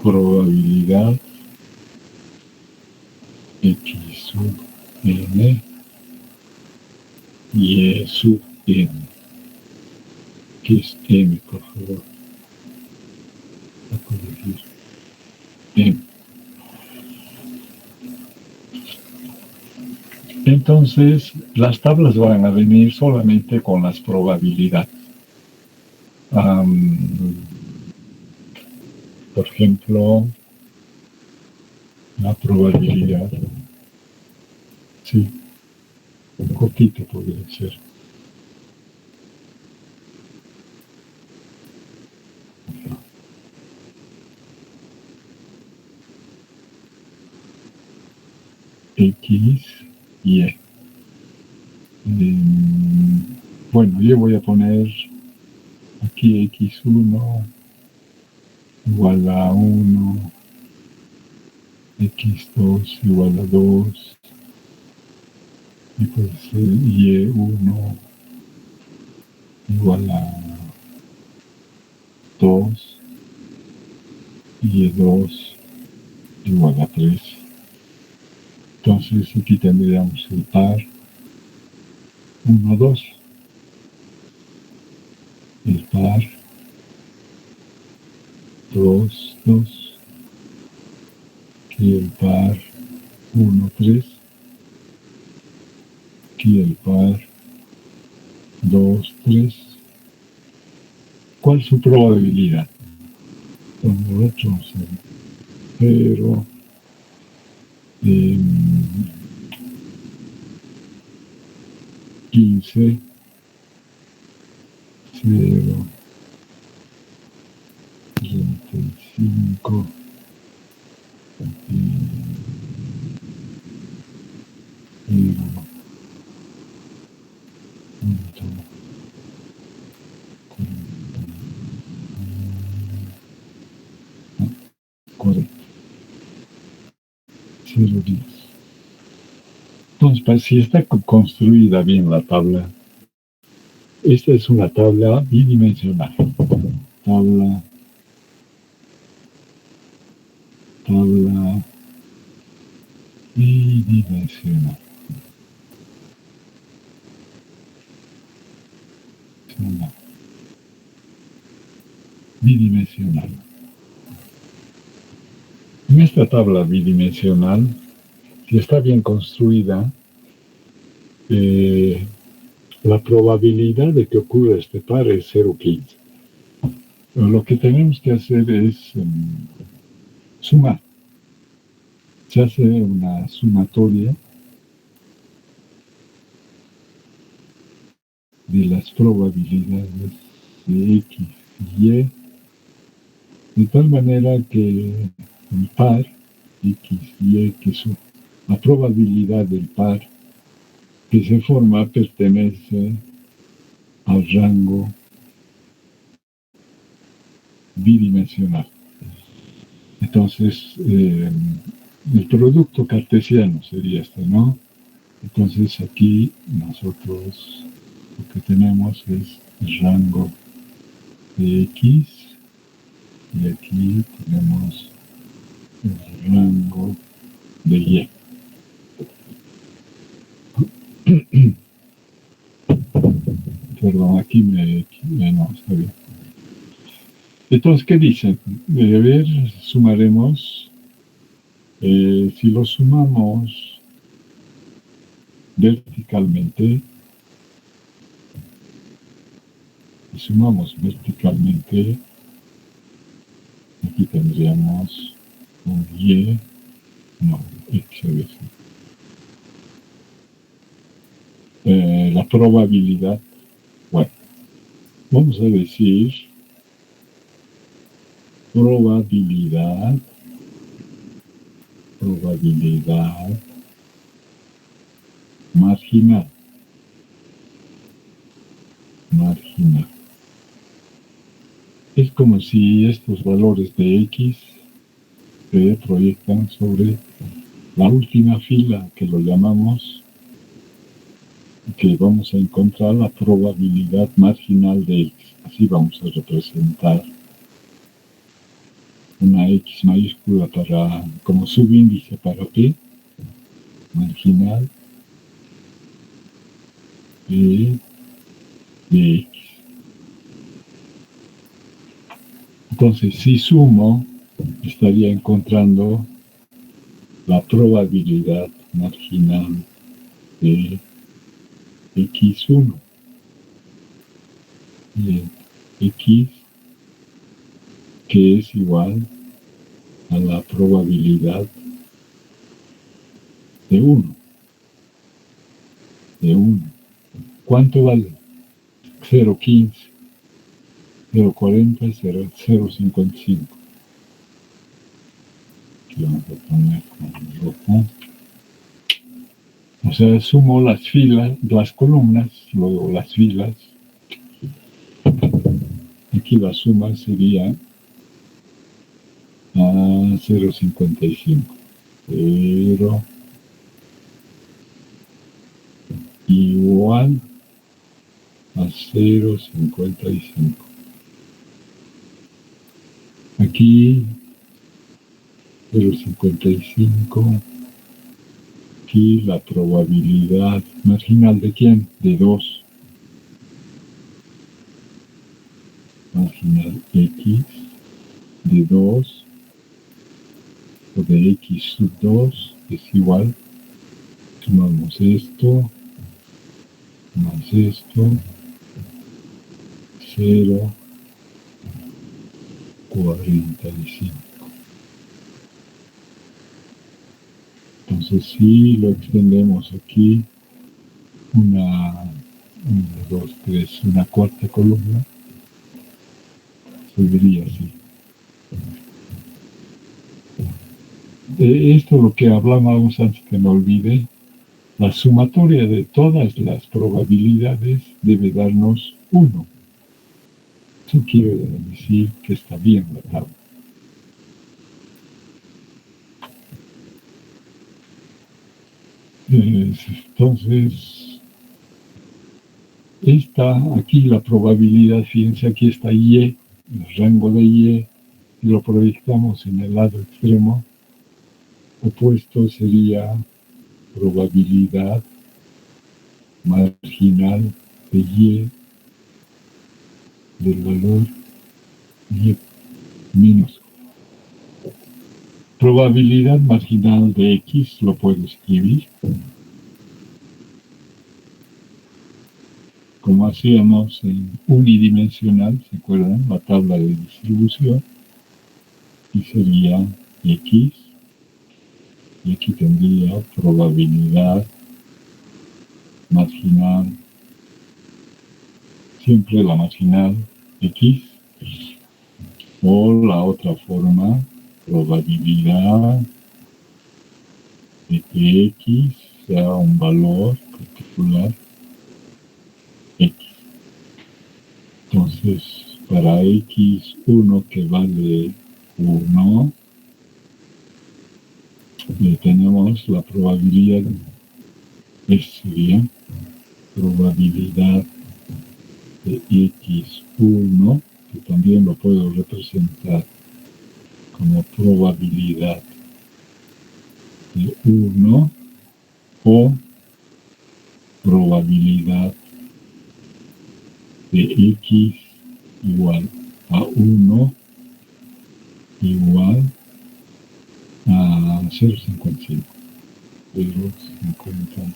probabilidad X sub N y sub N, que es M, por favor, a corregir, M. Entonces, las tablas van a venir solamente con las probabilidades. Por ejemplo, la probabilidad, sí, un poquito podría ser. X, Y. Bueno, yo voy a poner aquí X1 igual a 1, X2 igual a 2, y puede ser Y1 igual a 2, Y2 igual a 3. Entonces aquí tendríamos el par 1, 2, el par 2, 2, aquí el par 1, 3, aquí el par 2, 3. ¿Cuál es su probabilidad? Bueno, 8, 0, 15, 0, 35, 0, correcto, 0, 10. Entonces, si está construida bien la tabla, esta es una tabla bidimensional. Tabla tabla bidimensional. Bidimensional. En esta tabla bidimensional, si está bien construida, la probabilidad de que ocurra este par es 0,15. Pero lo que tenemos que hacer es sumar. Se hace una sumatoria de las probabilidades de X y Y, de tal manera que el par X y Y, que son la probabilidad del par que se forma, pertenece al rango bidimensional. Entonces, el producto cartesiano sería este, ¿no? Entonces aquí nosotros lo que tenemos es el rango de X y aquí tenemos el rango de Y. Perdón, aquí no, está bien. Entonces, ¿qué dicen? A ver, sumaremos. Si lo sumamos verticalmente, aquí tendríamos un Y, no, X a veces. La probabilidad, bueno, vamos a decir probabilidad marginal. Es como si estos valores de X se proyectan sobre la última fila, que lo llamamos, que vamos a encontrar la probabilidad marginal de X. Así vamos a representar una X mayúscula como subíndice para P, marginal de X. Entonces, si sumo, estaría encontrando la probabilidad marginal de X1 y X, que es igual a la probabilidad de 1. ¿Cuánto vale? 0,15, 0,40, 0,55. Aquí vamos a poner con rojo. O sea, sumo las filas, las columnas, luego las filas. Aquí la suma sería a 0,55. 0 igual a 0,55. Aquí 0,55. Aquí la probabilidad marginal de ¿quién? De 2. Marginal X de 2 o de X sub 2 es igual. Sumamos esto más esto, 0,45. Entonces, si lo extendemos aquí, una cuarta columna, se vería así. Esto es lo que hablábamos antes, que no olvide. La sumatoria de todas las probabilidades debe darnos 1. Eso quiere decir que está bien la tabla. Entonces, aquí la probabilidad, fíjense, aquí está Y, el rango de Y, y lo proyectamos en el lado extremo, opuesto sería probabilidad marginal de Y del valor Y minúsculo. Probabilidad marginal de X lo puedo escribir como hacíamos en unidimensional, ¿se acuerdan? La tabla de distribución, y sería X, y aquí tendría probabilidad marginal, siempre la marginal X, o la otra forma, probabilidad de que X sea un valor particular X. Entonces, para X1 que vale 1, tenemos la probabilidad, sería probabilidad de X1, que también lo puedo representar como probabilidad de 1 o probabilidad de X igual a 1 igual a 0,55. 0,55.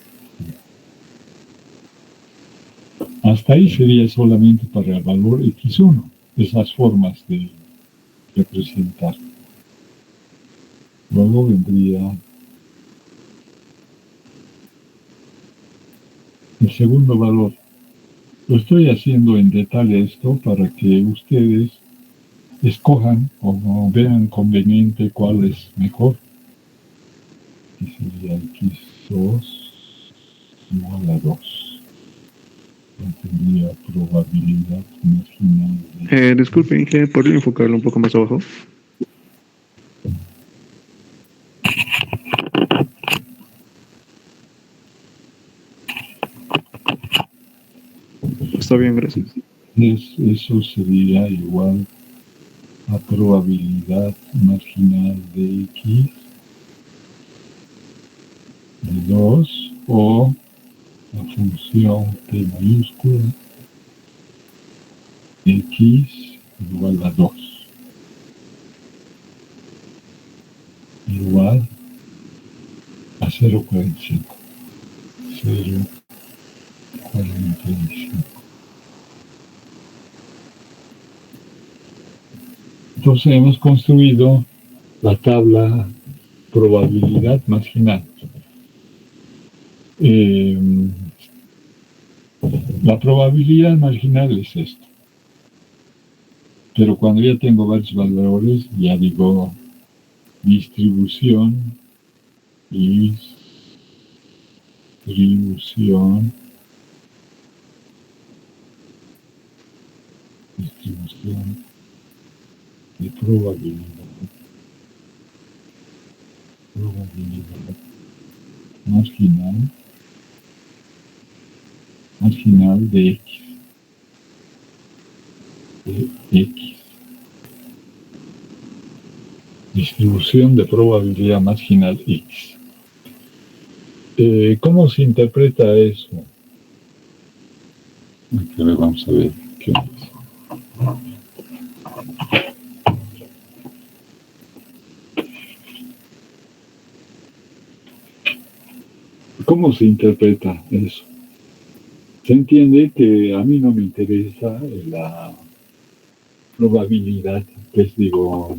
Hasta ahí sería solamente para el valor X1, esas formas de representar. Luego vendría el segundo valor. Lo estoy haciendo en detalle esto para que ustedes escojan o vean conveniente cuál es mejor. Y sería X2 igual a 2. Tendría probabilidad marginal. Disculpen, Inge, ¿podría enfocarlo un poco más abajo? Está bien, gracias. Eso sería igual a probabilidad marginal de X de 2 o la función P mayúscula X igual a 2 igual a 0,45. 0,45. Entonces hemos construido la tabla probabilidad marginal. La probabilidad marginal es esto. Pero cuando ya tengo varios valores, ya digo distribución de probabilidad marginal de X. Distribución de probabilidad marginal X. ¿Cómo se interpreta eso? Aquí vamos a ver qué es. ¿Cómo se interpreta eso? Se entiende que a mí no me interesa la probabilidad, pues digo,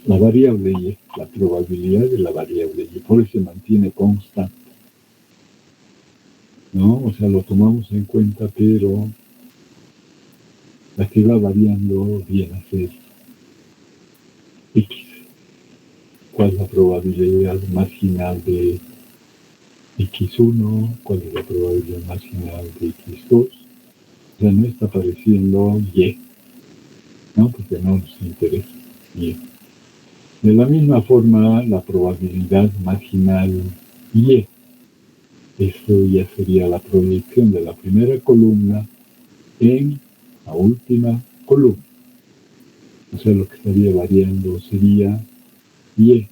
la variable Y, la probabilidad de la variable Y, por eso se mantiene constante, ¿no? O sea, lo tomamos en cuenta, pero la que va variando viene a ser X. ¿Cuál es la probabilidad marginal de X1? ¿Cuál es la probabilidad marginal de X2? O sea, no está apareciendo Y, ¿no? Porque no nos interesa Y. De la misma forma, la probabilidad marginal Y. Eso ya sería la proyección de la primera columna en la última columna. O sea, lo que estaría variando sería Y.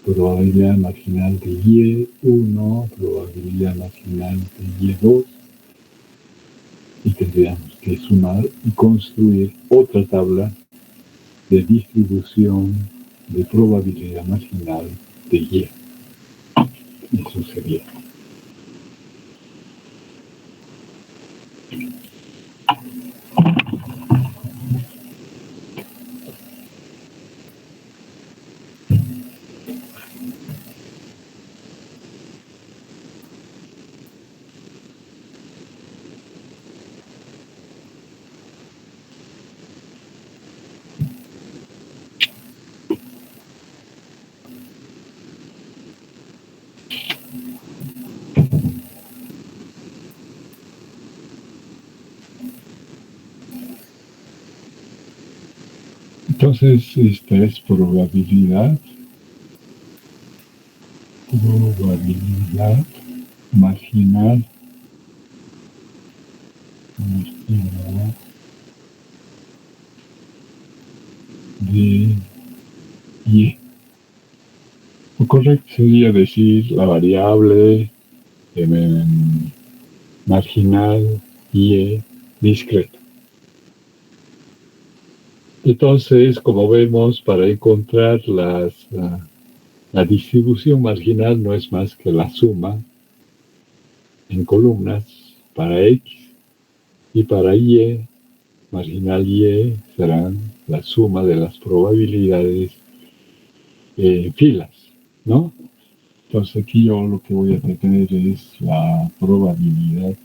probabilidad marginal de Y1, probabilidad marginal de Y2, y tendríamos que sumar y construir otra tabla de distribución de probabilidad marginal de Y. Eso sería. Entonces, esta es probabilidad marginal de Y. Lo correcto sería decir la variable marginal Y discreta. Entonces, como vemos, para encontrar la distribución marginal no es más que la suma en columnas para X, y para Y, marginal Y, serán la suma de las probabilidades en filas, ¿no? Entonces aquí yo lo que voy a tener es la probabilidad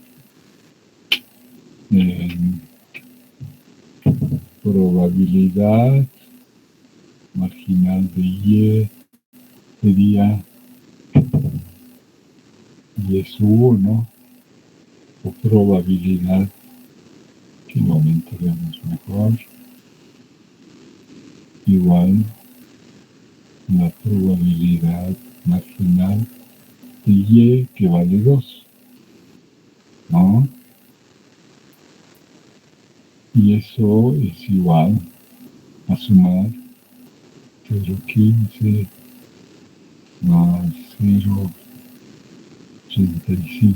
marginal de Y sería Y sub 1, o probabilidad, que lo aumentaremos mejor, igual la probabilidad marginal de Y, que vale 2, ¿no? Y eso es igual a sumar 0,15 más 0,85.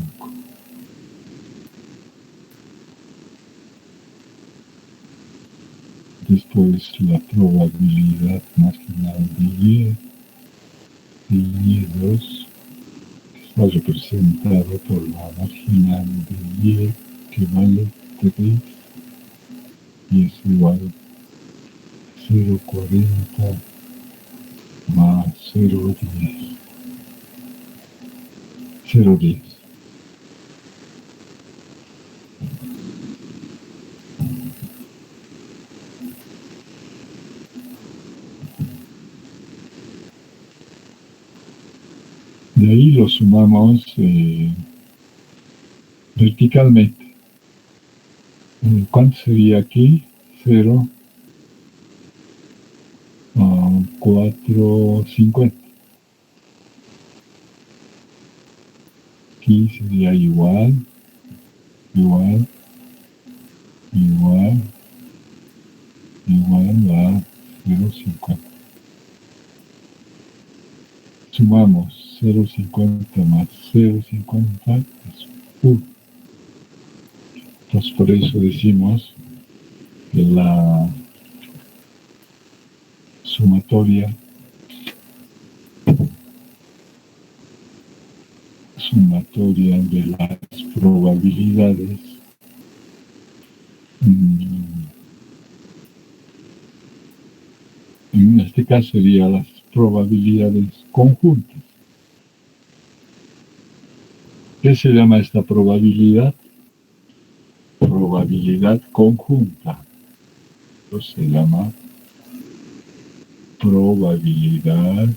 Después la probabilidad marginal de Y2, que está representada por la marginal de Y, que vale 3, y es igual a 0,40 más 0,10. De ahí lo sumamos verticalmente. ¿Cuánto sería aquí? 0, 4,50. Aquí sería igual a 0,50. Sumamos 0,50 más 0,50 es 1. Entonces por eso decimos que la sumatoria de las probabilidades en este caso serían las probabilidades conjuntas. ¿Qué se llama esta probabilidad? Probabilidad conjunta. Esto se llama probabilidad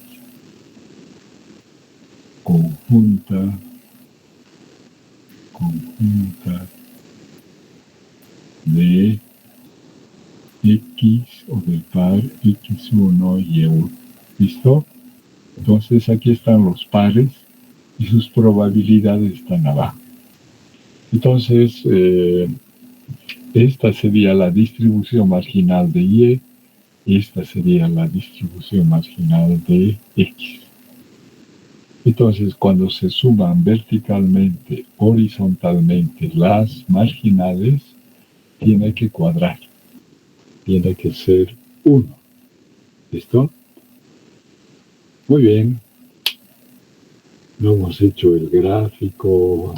conjunta de X o del par X1 y Y1. ¿Listo? Entonces aquí están los pares y sus probabilidades están abajo. Entonces, esta sería la distribución marginal de Y, y esta sería la distribución marginal de X. Entonces, cuando se suman verticalmente, horizontalmente las marginales, tiene que cuadrar, tiene que ser 1. ¿Listo? Muy bien. No hemos hecho el gráfico.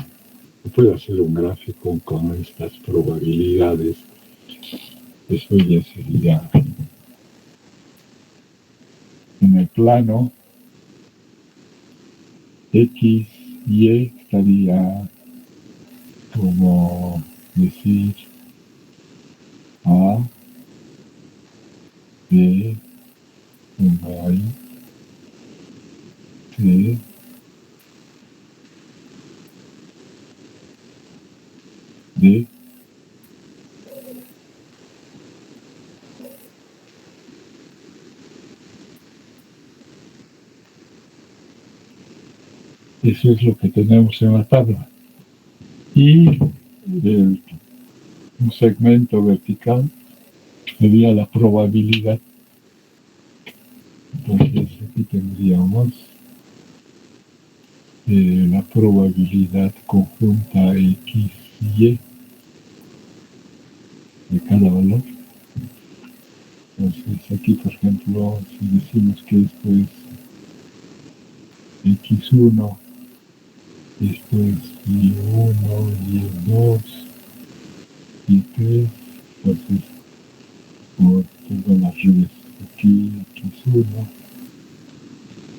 Puedo hacer un gráfico con estas probabilidades. Eso ya sería en el plano X, Y estaría como decir A, B, Y, C, D. Eso es lo que tenemos en la tabla. Y un segmento vertical sería la probabilidad. Entonces aquí tendríamos la probabilidad conjunta X y Y de cada valor. Entonces aquí, por ejemplo, si decimos que esto es X1, esto es Y1, Y2, Y3, entonces perdón, al revés, aquí X1,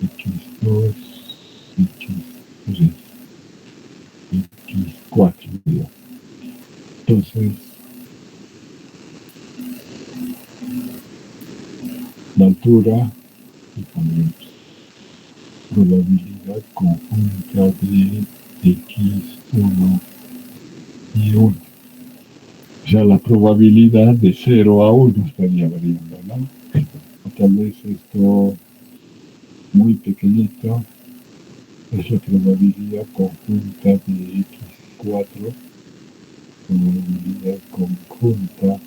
X2, X3, X4, digo. Entonces, la altura y también probabilidad conjunta de X1 y 1. O sea, la probabilidad de 0 a 1 estaría variando, ¿no? O tal vez esto muy pequeñito es la probabilidad conjunta de X4, probabilidad conjunta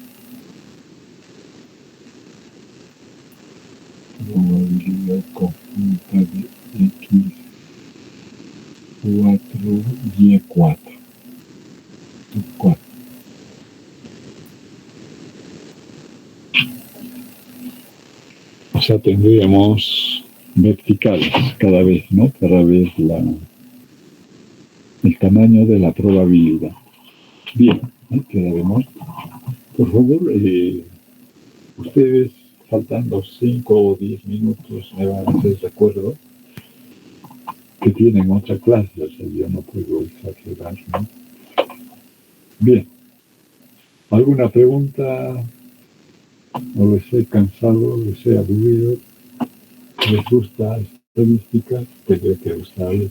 de X4, Y4. O sea, tendríamos verticales cada vez, ¿no? Para ver el tamaño de la probabilidad. Bien, quedaremos. Por favor, ustedes, faltando 5 o 10 minutos, me van a hacer recuerdo que tienen otra clase, o sea, yo no puedo exagerar, ¿no? Bien, ¿alguna pregunta? ¿O les he cansado, les he aburrido? ¿Les gusta estadística? Tendría que gustarles.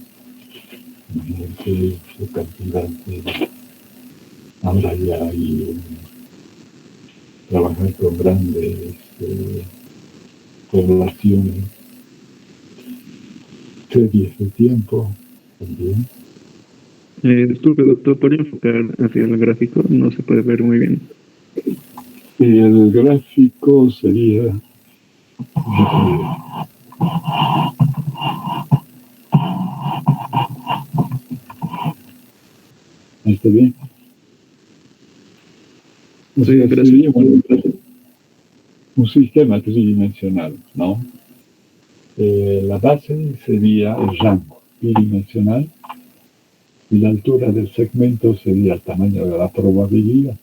Imagínense su cantidad de... Ahora ya hay trabajar con grandes poblaciones, series de tiempo también. Disculpe, doctor, ¿podría enfocar hacia el gráfico? No se puede ver muy bien. El gráfico sería... ¿Está bien? O sea, sería un sistema tridimensional, ¿no? La base sería el rango bidimensional y la altura del segmento sería el tamaño de la probabilidad.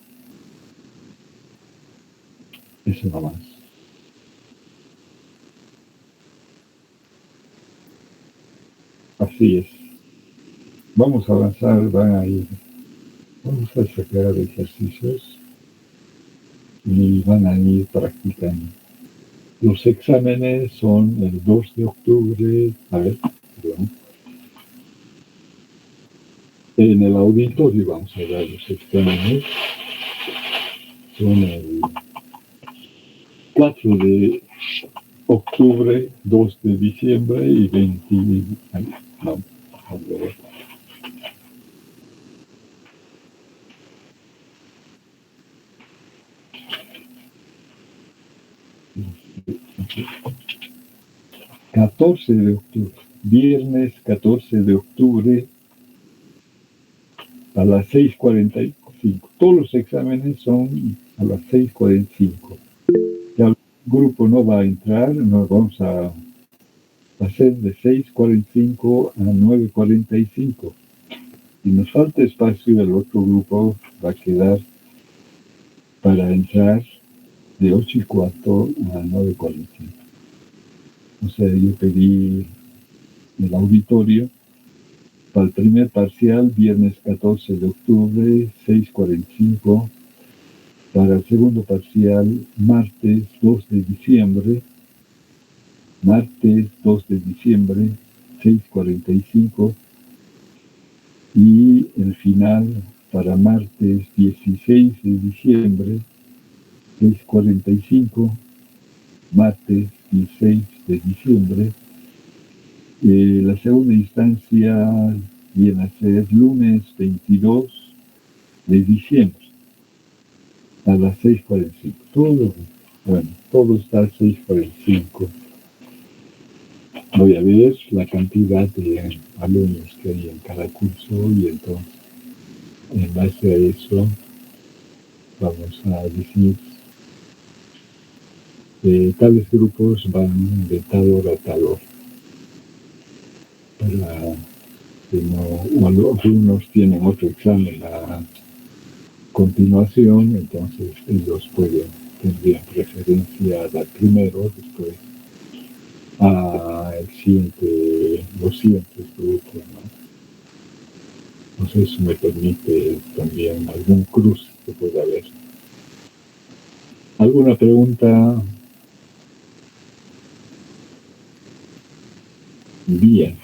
Eso nada más. Así es. Vamos a avanzar, vamos a sacar ejercicios y van a ir practicando. Los exámenes son el 2 de octubre, perdón. En el auditorio vamos a dar los exámenes. Son el 4 de octubre, 2 de diciembre y 20. No, a ver. Okay. 14 de octubre. viernes 14 de octubre a las 6:45. Todos los exámenes son a las 6:45. Ya el grupo no va a entrar, nos vamos a hacer de 6:45 a 9:45. Si nos falta espacio, el otro grupo va a quedar para entrar de 8:15 a 9:45. O sea, yo pedí el auditorio para el primer parcial, viernes 14 de octubre, 6:45. Para el segundo parcial, martes 2 de diciembre. Martes 2 de diciembre, 6:45. Y el final para martes 16 de diciembre, 6:45. Martes 16 de diciembre. La segunda instancia viene a ser lunes 22 de diciembre a las 6:45. Todo está a 6:45. Voy a ver la cantidad de alumnos que hay en cada curso y entonces, en base a eso, vamos a decir tales grupos van de tal hora a tal hora. Para que no, algunos tienen otro examen a continuación, entonces ellos tendrían preferencia a dar primero, después a los siguientes grupos, ¿no? Entonces eso me permite también algún cruce que pueda haber. ¿Alguna pregunta? Bien,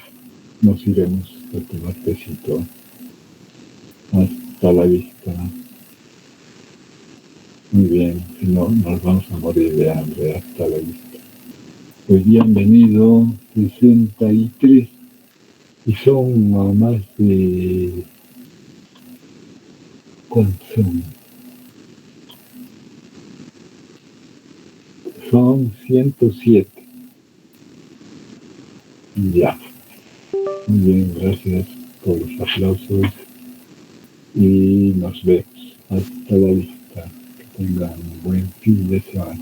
nos iremos a tomar tecito. Hasta la vista. Muy bien, si no, nos vamos a morir de hambre. Hasta la vista. Hoy día han venido 63 y son más de... ¿Cuántos son? Son 107. Ya. Muy bien, gracias por los aplausos y nos vemos. Hasta la vista. Que tengan un buen fin de semana.